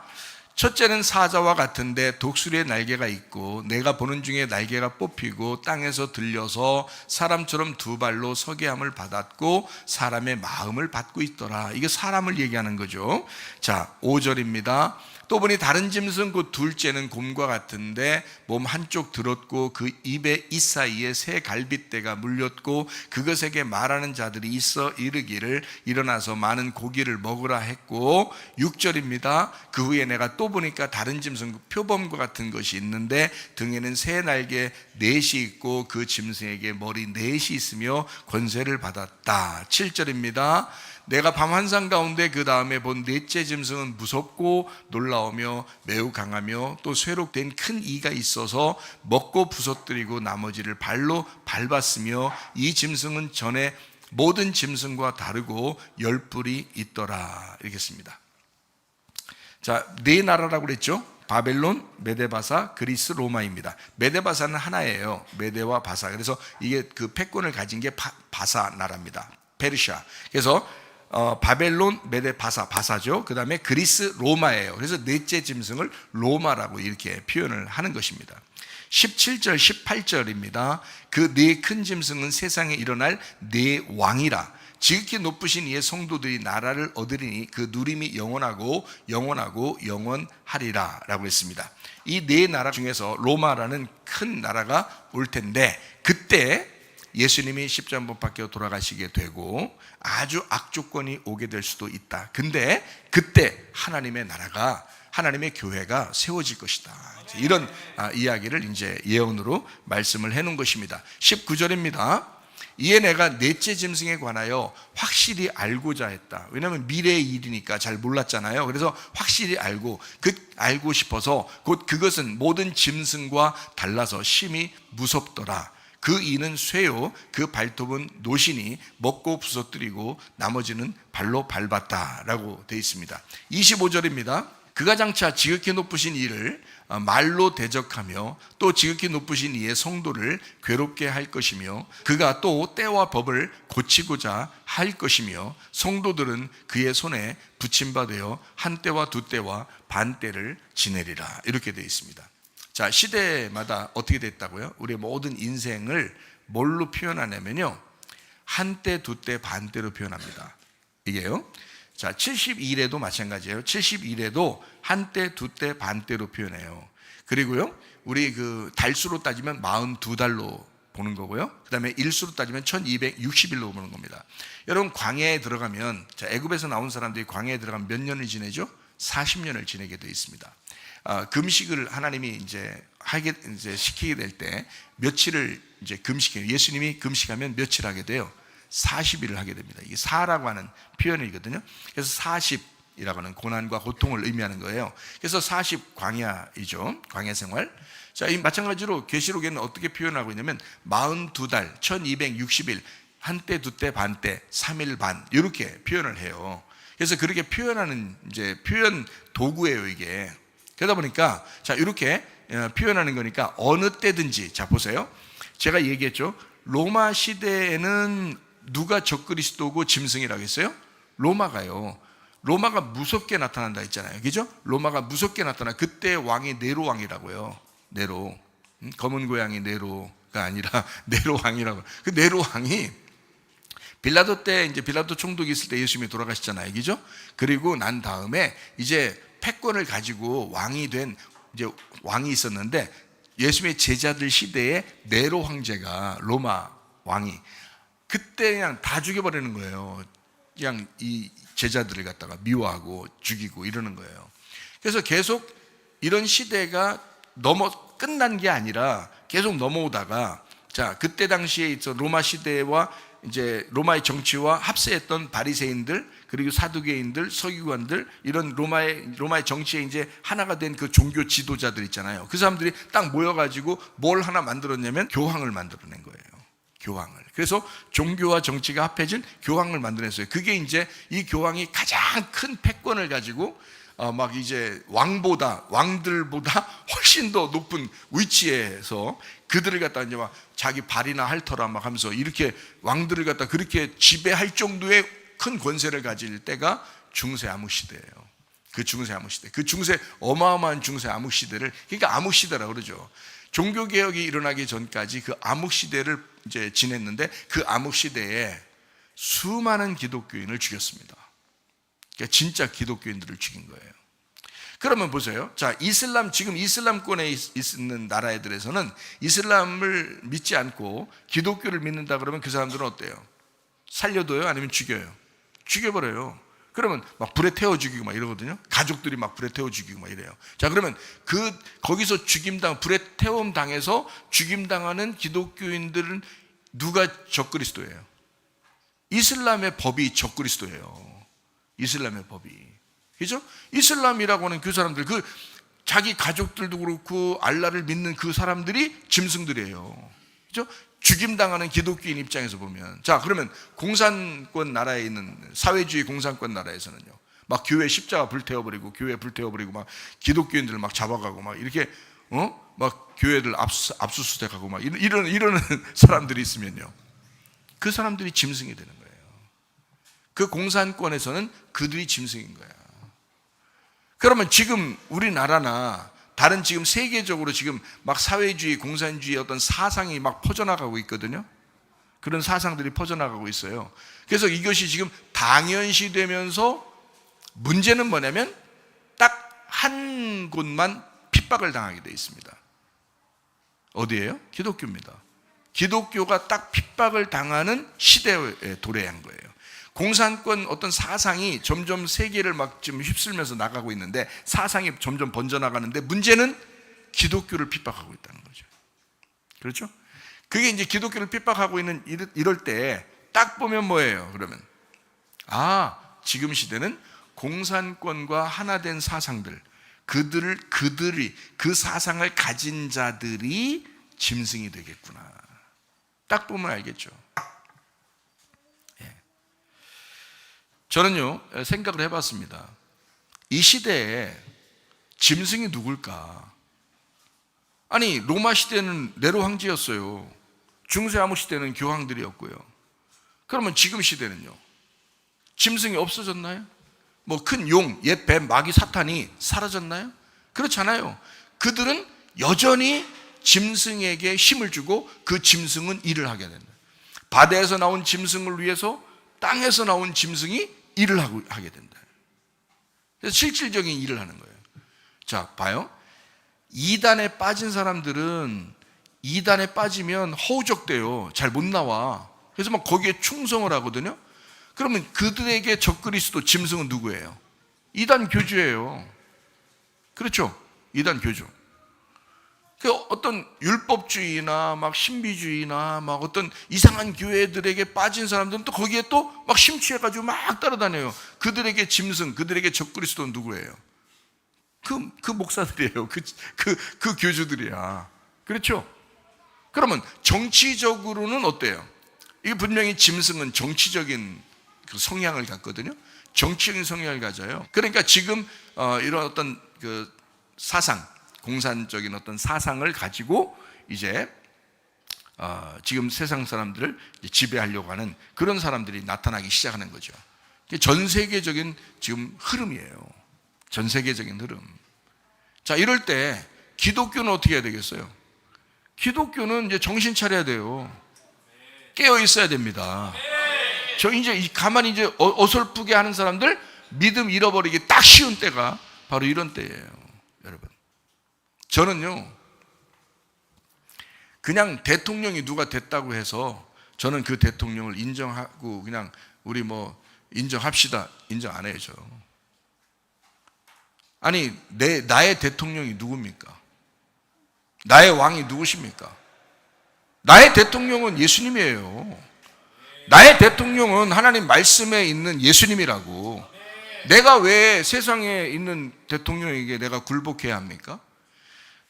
첫째는 사자와 같은데 독수리의 날개가 있고 내가 보는 중에 날개가 뽑히고 땅에서 들려서 사람처럼 두 발로 서게 함을 받았고 사람의 마음을 받고 있더라. 이게 사람을 얘기하는 거죠. 자, 5절입니다. 또 보니 다른 짐승 곧 둘째는 곰과 같은데 몸 한쪽 들었고 그 입에 이 사이에 새 갈빗대가 물렸고 그것에게 말하는 자들이 있어 이르기를 일어나서 많은 고기를 먹으라 했고 6절입니다. 그 후에 내가 또 보니까 다른 짐승 표범과 같은 것이 있는데 등에는 새 날개 넷이 있고 그 짐승에게 머리 넷이 있으며 권세를 받았다. 7절입니다. 내가 밤 환상 가운데 그 다음에 본 넷째 짐승은 무섭고 놀라우며 매우 강하며 또 쇠록된 큰 이가 있어서 먹고 부서뜨리고 나머지를 발로 밟았으며 이 짐승은 전에 모든 짐승과 다르고 열뿔이 있더라. 이렇게 씁니다. 자, 네 나라라고 그랬죠? 바벨론, 메데바사, 그리스, 로마입니다. 메데바사는 하나예요. 메데와 바사. 그래서 이게 그 패권을 가진 게 바사 나라입니다. 페르시아. 그래서 바벨론, 메데, 바사죠. 그 다음에 그리스, 로마예요. 그래서 넷째 짐승을 로마라고 이렇게 표현을 하는 것입니다. 17절, 18절입니다. 그 네 큰 짐승은 세상에 일어날 네 왕이라. 지극히 높으신 이의 성도들이 나라를 얻으리니 그 누림이 영원하고 영원하고 영원하리라 라고 했습니다. 이 네 나라 중에서 로마라는 큰 나라가 올 텐데 그때 예수님이 십자가 못 박혀 돌아가시게 되고 아주 악조건이 오게 될 수도 있다. 근데 그때 하나님의 나라가, 하나님의 교회가 세워질 것이다. 이런 이야기를 이제 예언으로 말씀을 해놓은 것입니다. 19절입니다. 이에 내가 넷째 짐승에 관하여 확실히 알고자 했다. 왜냐하면 미래의 일이니까 잘 몰랐잖아요. 그래서 확실히 알고 싶어서 곧 그것은 모든 짐승과 달라서 심히 무섭더라. 그 이는 쇠요 그 발톱은 노시니 먹고 부서뜨리고 나머지는 발로 밟았다라고 되어 있습니다. 25절입니다. 그가 장차 지극히 높으신 이를 말로 대적하며 또 지극히 높으신 이의 성도를 괴롭게 할 것이며 그가 또 때와 법을 고치고자 할 것이며 성도들은 그의 손에 붙임바되어 한 때와 두 때와 반 때를 지내리라. 이렇게 되어 있습니다. 자, 시대마다 어떻게 됐다고요? 우리의 모든 인생을 뭘로 표현하냐면요, 한 때, 두 때, 반 때로 표현합니다. 이게요. 자, 72일에도 마찬가지예요. 72일에도 한 때, 두 때, 반 때로 표현해요. 그리고요, 우리 그 달수로 따지면 42달로 보는 거고요. 그 다음에 일수로 따지면 1260일로 보는 겁니다. 여러분, 광야에 들어가면, 자, 애굽에서 나온 사람들이 광야에 들어가면 몇 년을 지내죠? 40년을 지내게 되어 있습니다. 금식을 하나님이 이제 시키게 될 때 며칠을 이제 금식해요. 예수님이 금식하면 며칠 하게 돼요? 40일을 하게 됩니다. 이게 사라고 하는 표현이거든요. 그래서 40이라고 하는 고난과 고통을 의미하는 거예요. 그래서 40 광야이죠. 광야 생활. 자, 이 마찬가지로 계시록에는 어떻게 표현하고 있냐면 42달, 1260일, 한 때, 두 때, 반 때, 3일 반 이렇게 표현을 해요. 그래서 그렇게 표현하는 이제 표현 도구예요, 이게. 그러다 보니까 자, 이렇게 표현하는 거니까 어느 때든지, 자 보세요. 제가 얘기했죠. 로마 시대에는 누가 적그리스도고 짐승이라고 했어요? 로마가요. 로마가 무섭게 나타난다 했잖아요. 그죠? 로마가 무섭게 나타나. 그때 왕이 네로 왕이라고요. 네로. 검은 고양이 네로가 아니라 네로 왕이라고. 그 네로 왕이 빌라도 때, 이제 빌라도 총독이 있을 때 예수님이 돌아가셨잖아요. 그죠? 그리고 난 다음에 이제 패권을 가지고 왕이 된 이제 왕이 있었는데, 예수님의 제자들 시대에 네로 황제가, 로마 왕이 그때 그냥 다 죽여버리는 거예요. 그냥 이 제자들을 갖다가 미워하고 죽이고 이러는 거예요. 그래서 계속 이런 시대가 끝난 게 아니라 계속 넘어오다가, 자, 그때 당시에 있어 로마 시대와 이제 로마의 정치와 합세했던 바리새인들, 그리고 사두개인들, 서기관들, 이런 로마의 정치에 이제 하나가 된 그 종교 지도자들 있잖아요. 그 사람들이 딱 모여가지고 뭘 하나 만들었냐면 교황을 만들어낸 거예요. 교황을. 그래서 종교와 정치가 합해진 교황을 만들어냈어요. 그게 이제 이 교황이 가장 큰 패권을 가지고 막 이제 왕들보다 훨씬 더 높은 위치에서 그들을 갖다 이제 막 자기 발이나 핥어라 막 하면서 이렇게 왕들을 갖다 그렇게 지배할 정도의 큰 권세를 가질 때가 중세 암흑 시대예요. 그 중세 암흑 시대, 그 중세 어마어마한 중세 암흑 시대를, 그러니까 암흑 시대라고 그러죠. 종교 개혁이 일어나기 전까지 그 암흑 시대를 이제 지냈는데, 그 암흑 시대에 수많은 기독교인을 죽였습니다. 그러니까 진짜 기독교인들을 죽인 거예요. 그러면 보세요. 자, 지금 이슬람권에 있는 나라들에서는 이슬람을 믿지 않고 기독교를 믿는다 그러면 그 사람들은 어때요? 살려둬요? 아니면 죽여요? 죽여버려요. 그러면 막 불에 태워 죽이고 막 이러거든요. 가족들이 막 불에 태워 죽이고 막 이래요. 자, 그러면 거기서 불에 태움 당해서 죽임당하는 기독교인들은 누가 적그리스도예요? 이슬람의 법이 적그리스도예요. 이슬람의 법이. 그죠? 이슬람이라고 하는 그 사람들, 자기 가족들도 그렇고 알라를 믿는 그 사람들이 짐승들이에요. 그죠? 죽임당하는 기독교인 입장에서 보면. 자, 그러면 공산권 나라에 있는 사회주의 공산권 나라에서는요, 막 교회 십자가 불태워버리고, 교회 불태워버리고, 막 기독교인들을 막 잡아가고, 막 이렇게, 막 교회를 압수수색하고, 막 이러는 사람들이 있으면요, 그 사람들이 짐승이 되는 거예요. 그 공산권에서는 그들이 짐승인 거야. 그러면 지금 우리나라나 다른 지금 세계적으로 지금 막 사회주의, 공산주의 어떤 사상이 막 퍼져나가고 있거든요. 그런 사상들이 퍼져나가고 있어요. 그래서 이것이 지금 당연시 되면서 문제는 뭐냐면 딱 한 곳만 핍박을 당하게 되어 있습니다. 어디예요? 기독교입니다. 기독교가 딱 핍박을 당하는 시대에 도래한 거예요. 공산권 어떤 사상이 점점 세계를 막 지금 휩쓸면서 나가고 있는데, 사상이 점점 번져나가는데, 문제는 기독교를 핍박하고 있다는 거죠. 그렇죠? 그게 이제 기독교를 핍박하고 있는 이럴 때 딱 보면 뭐예요? 그러면 지금 시대는 공산권과 하나된 사상들, 그들이 그 사상을 가진 자들이 짐승이 되겠구나. 딱 보면 알겠죠. 저는요, 생각을 해봤습니다. 이 시대에 짐승이 누굴까? 아니, 로마 시대는 네로 황제였어요. 중세 암흑 시대는 교황들이었고요. 그러면 지금 시대는요, 짐승이 없어졌나요? 뭐 큰 용, 옛 뱀, 마귀, 사탄이 사라졌나요? 그렇잖아요. 그들은 여전히 짐승에게 힘을 주고 그 짐승은 일을 하게 된다. 바다에서 나온 짐승을 위해서 땅에서 나온 짐승이 일을 하게 된다. 그래서 실질적인 일을 하는 거예요. 자, 봐요. 이단에 빠진 사람들은 이단에 빠지면 허우적대요. 잘 못 나와. 그래서 막 거기에 충성을 하거든요. 그러면 그들에게 적그리스도 짐승은 누구예요? 이단 교주예요. 그렇죠? 이단 교주. 그 어떤 율법주의나 막 신비주의나 막 어떤 이상한 교회들에게 빠진 사람들은 또 거기에 또 막 심취해가지고 막 따라다녀요. 그들에게 짐승, 그들에게 적그리스도는 누구예요? 그 목사들이에요. 그 교주들이야. 그렇죠? 그러면 정치적으로는 어때요? 이게 분명히 짐승은 정치적인 그 성향을 갖거든요. 정치적인 성향을 가져요. 그러니까 지금 이런 어떤 그 사상, 공산적인 어떤 사상을 가지고 이제 지금 세상 사람들을 지배하려고 하는 그런 사람들이 나타나기 시작하는 거죠. 전 세계적인 지금 흐름이에요. 전 세계적인 흐름. 자, 이럴 때 기독교는 어떻게 해야 되겠어요? 기독교는 이제 정신 차려야 돼요. 깨어 있어야 됩니다. 저 이제 가만히 이제 어설프게 하는 사람들 믿음 잃어버리기 딱 쉬운 때가 바로 이런 때예요, 여러분. 저는요, 그냥 대통령이 누가 됐다고 해서 저는 그 대통령을 인정하고 그냥 우리 뭐 인정합시다, 인정 안 해요, 저. 아니, 나의 대통령이 누굽니까? 나의 왕이 누구십니까? 나의 대통령은 예수님이에요. 나의 대통령은 하나님 말씀에 있는 예수님이라고. 내가 왜 세상에 있는 대통령에게 내가 굴복해야 합니까?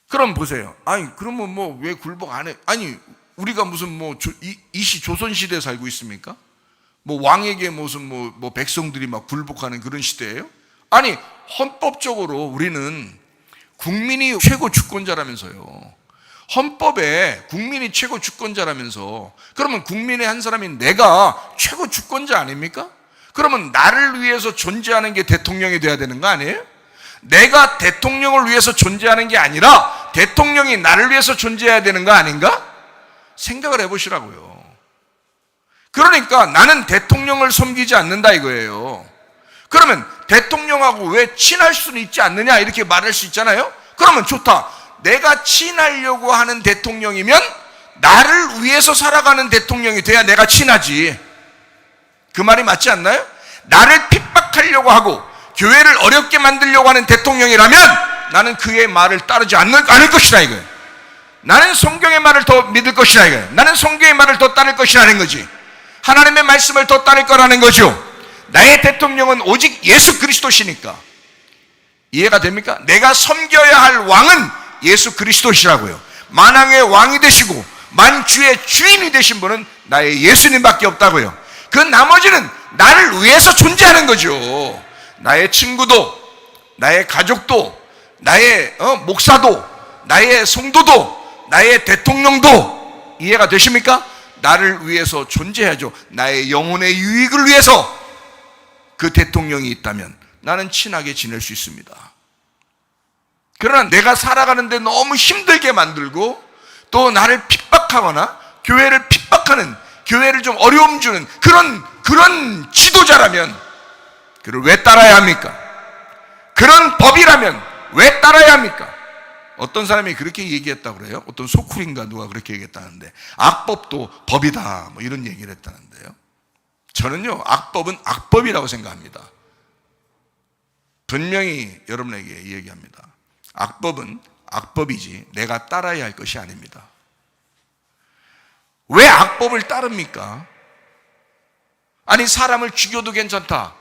그럼 보세요. 아니, 그러면 뭐 왜 굴복 안 해? 아니, 우리가 무슨 뭐 이시 조선시대에 살고 있습니까? 뭐 왕에게 무슨 뭐 백성들이 막 굴복하는 그런 시대예요? 아니, 헌법적으로 우리는 국민이 최고 주권자라면서요. 헌법에 국민이 최고 주권자라면서, 그러면 국민의 한 사람인 내가 최고 주권자 아닙니까? 그러면 나를 위해서 존재하는 게 대통령이 돼야 되는 거 아니에요? 내가 대통령을 위해서 존재하는 게 아니라 대통령이 나를 위해서 존재해야 되는 거 아닌가? 생각을 해보시라고요. 그러니까 나는 대통령을 섬기지 않는다 이거예요. 그러면 대통령하고 왜 친할 수는 있지 않느냐 이렇게 말할 수 있잖아요. 그러면 좋다. 내가 친하려고 하는 대통령이면 나를 위해서 살아가는 대통령이 돼야 내가 친하지. 그 말이 맞지 않나요? 나를 핍박하려고 하고 교회를 어렵게 만들려고 하는 대통령이라면 나는 그의 말을 따르지 않을 것이라 이거예요. 나는 성경의 말을 더 믿을 것이라 이거예요. 나는 성경의 말을 더 따를 것이라는 거지. 하나님의 말씀을 더 따를 거라는 거죠. 나의 대통령은 오직 예수 그리스도시니까. 이해가 됩니까? 내가 섬겨야 할 왕은 예수 그리스도시라고요. 만왕의 왕이 되시고 만주의 주인이 되신 분은 나의 예수님밖에 없다고요. 그 나머지는 나를 위해서 존재하는 거죠. 나의 친구도, 나의 가족도, 나의 목사도, 나의 성도도, 나의 대통령도. 이해가 되십니까? 나를 위해서 존재하죠. 나의 영혼의 유익을 위해서 그 대통령이 있다면 나는 친하게 지낼 수 있습니다. 그러나 내가 살아가는데 너무 힘들게 만들고 또 나를 핍박하거나 교회를 핍박하는, 교회를 좀 어려움 주는 그런 지도자라면 그를 왜 따라야 합니까? 그런 법이라면 왜 따라야 합니까? 어떤 사람이 그렇게 얘기했다고 그래요. 어떤 소쿨인가 누가 그렇게 얘기했다는데, 악법도 법이다 뭐 이런 얘기를 했다는데요. 저는요, 악법은 악법이라고 생각합니다. 분명히 여러분에게 얘기합니다. 악법은 악법이지 내가 따라야 할 것이 아닙니다. 왜 악법을 따릅니까? 아니, 사람을 죽여도 괜찮다,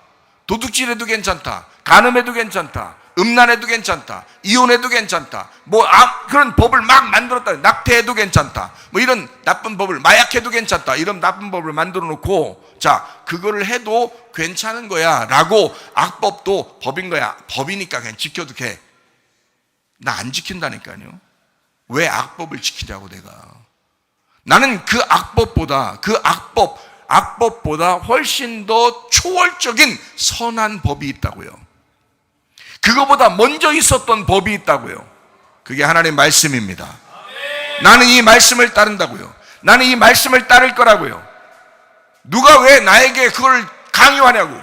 도둑질해도 괜찮다, 간음해도 괜찮다, 음란해도 괜찮다, 이혼해도 괜찮다, 그런 법을 막 만들었다, 낙태해도 괜찮다, 뭐 이런 나쁜 법을, 마약해도 괜찮다, 이런 나쁜 법을 만들어 놓고, 자, 그거를 해도 괜찮은 거야 라고, 악법도 법인 거야, 법이니까 그냥 지켜도 돼. 나 안 지킨다니까요. 왜 악법을 지키냐고. 내가, 나는 그 악법보다 훨씬 더 초월적인 선한 법이 있다고요. 그거보다 먼저 있었던 법이 있다고요. 그게 하나님의 말씀입니다. 나는 이 말씀을 따른다고요. 나는 이 말씀을 따를 거라고요. 누가 왜 나에게 그걸 강요하냐고.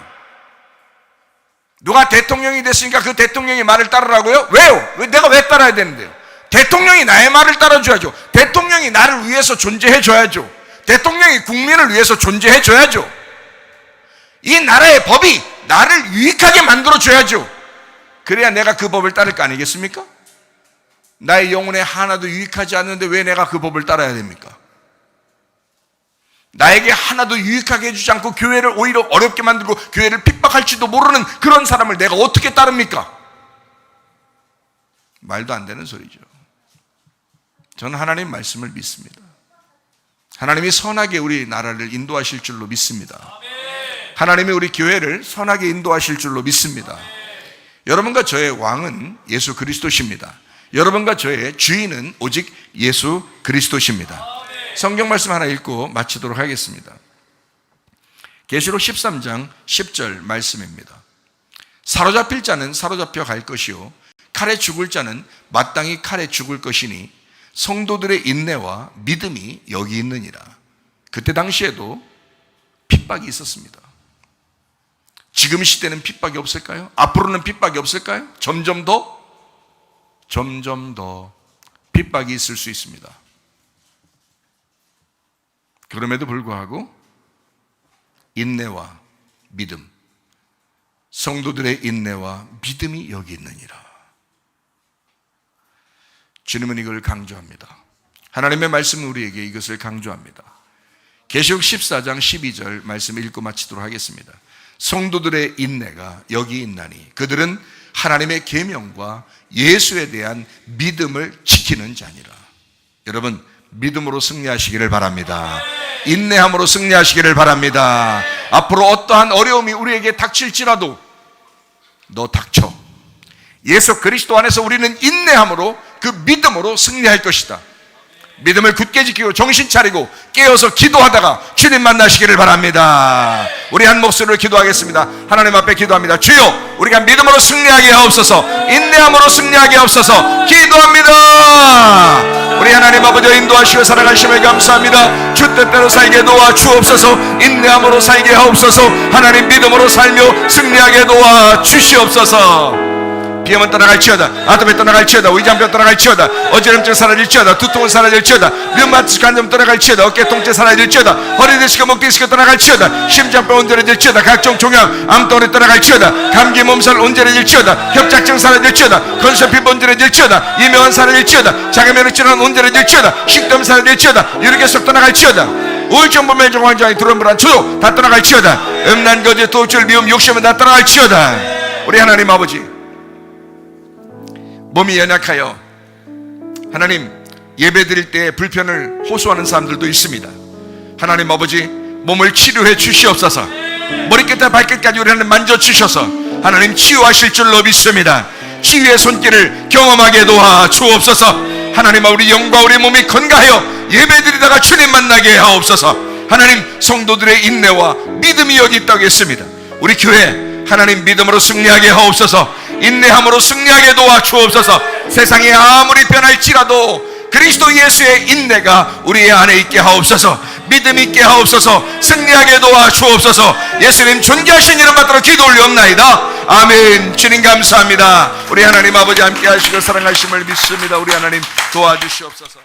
누가 대통령이 됐으니까 그 대통령의 말을 따르라고요? 왜요? 내가 왜 따라야 되는데요? 대통령이 나의 말을 따라줘야죠. 대통령이 나를 위해서 존재해줘야죠. 대통령이 국민을 위해서 존재해줘야죠. 이 나라의 법이 나를 유익하게 만들어줘야죠. 그래야 내가 그 법을 따를 거 아니겠습니까? 나의 영혼에 하나도 유익하지 않는데 왜 내가 그 법을 따라야 됩니까? 나에게 하나도 유익하게 해주지 않고 교회를 오히려 어렵게 만들고 교회를 핍박할지도 모르는 그런 사람을 내가 어떻게 따릅니까? 말도 안 되는 소리죠. 저는 하나님 말씀을 믿습니다. 하나님이 선하게 우리 나라를 인도하실 줄로 믿습니다. 하나님이 우리 교회를 선하게 인도하실 줄로 믿습니다. 여러분과 저의 왕은 예수 그리스도십니다. 여러분과 저의 주인은 오직 예수 그리스도십니다. 성경 말씀 하나 읽고 마치도록 하겠습니다. 계시록 13장 10절 말씀입니다. 사로잡힐 자는 사로잡혀 갈 것이요 칼에 죽을 자는 마땅히 칼에 죽을 것이니 성도들의 인내와 믿음이 여기 있느니라. 그때 당시에도 핍박이 있었습니다. 지금 시대는 핍박이 없을까요? 앞으로는 핍박이 없을까요? 점점 더 핍박이 있을 수 있습니다. 그럼에도 불구하고 인내와 믿음, 성도들의 인내와 믿음이 여기 있느니라. 주님은 이걸 강조합니다. 하나님의 말씀은 우리에게 이것을 강조합니다. 계시록 14장 12절 말씀 읽고 마치도록 하겠습니다. 성도들의 인내가 여기 있나니 그들은 하나님의 계명과 예수에 대한 믿음을 지키는 자니라. 여러분, 믿음으로 승리하시기를 바랍니다. 인내함으로 승리하시기를 바랍니다. 앞으로 어떠한 어려움이 우리에게 닥칠지라도 너 닥쳐. 예수 그리스도 안에서 우리는 인내함으로 그 믿음으로 승리할 것이다. 믿음을 굳게 지키고 정신 차리고 깨어서 기도하다가 주님 만나시기를 바랍니다. 우리 한 목소리로 기도하겠습니다. 하나님 앞에 기도합니다. 주여, 우리가 믿음으로 승리하게 하옵소서. 인내함으로 승리하게 하옵소서. 기도합니다. 우리 하나님 아버지 인도하시고 살아가심을 감사합니다. 주 뜻대로 살게 도와 주옵소서. 인내함으로 살게 하옵소서. 하나님 믿음으로 살며 승리하게 도와 주시옵소서. 비염은 떠나갈지어다, 아토피 떠나갈지어다, 위장병 떠나갈지어다, 어지럼증 사라질지어다, 두통은 사라질지어다, 류마티스 간염 떠나갈지어다, 어깨 통증 사라질지어다, 허리 디스크, 목 디스크 떠나갈지어다, 심장병 온전해질지어다, 각종 종양, 암덩어리 떠나갈지어다, 감기 몸살 온전해질지어다, 협착증 사라질지어다, 건설피부 온전해질지어다, 이명은 사라질지어다, 장애면역 질환 온전해질지어다, 식도염 사라질지어다, 유리결석 떠나갈지어다, 우울증, 불면증, 환장이 두려움, 불안, 초조 다 떠나갈지어다, 음란, 거짓, 도둑질, 미움, 욕심은 다 떠나갈지어다. 우리 하나님 아버지, 몸이 연약하여 하나님 예배 드릴 때 불편을 호소하는 사람들도 있습니다. 하나님 아버지, 몸을 치료해 주시옵소서. 머리끝부터 발끝까지 우리 하나님 만져주셔서 하나님 치유하실 줄로 믿습니다. 치유의 손길을 경험하게 도와 주옵소서. 하나님, 우리 영과 우리 몸이 건강하여 예배 드리다가 주님 만나게 하옵소서. 하나님, 성도들의 인내와 믿음이 여기 있다고 했습니다. 우리 교회 하나님 믿음으로 승리하게 하옵소서. 인내함으로 승리하게 도와 주옵소서. 세상이 아무리 변할지라도 그리스도 예수의 인내가 우리 안에 있게 하옵소서. 믿음 있게 하옵소서. 승리하게 도와 주옵소서. 예수님 존귀하신 이름 받들어 기도 올리옵나이다. 아멘. 주님 감사합니다. 우리 하나님 아버지 함께 하시고 사랑하심을 믿습니다. 우리 하나님 도와주시옵소서.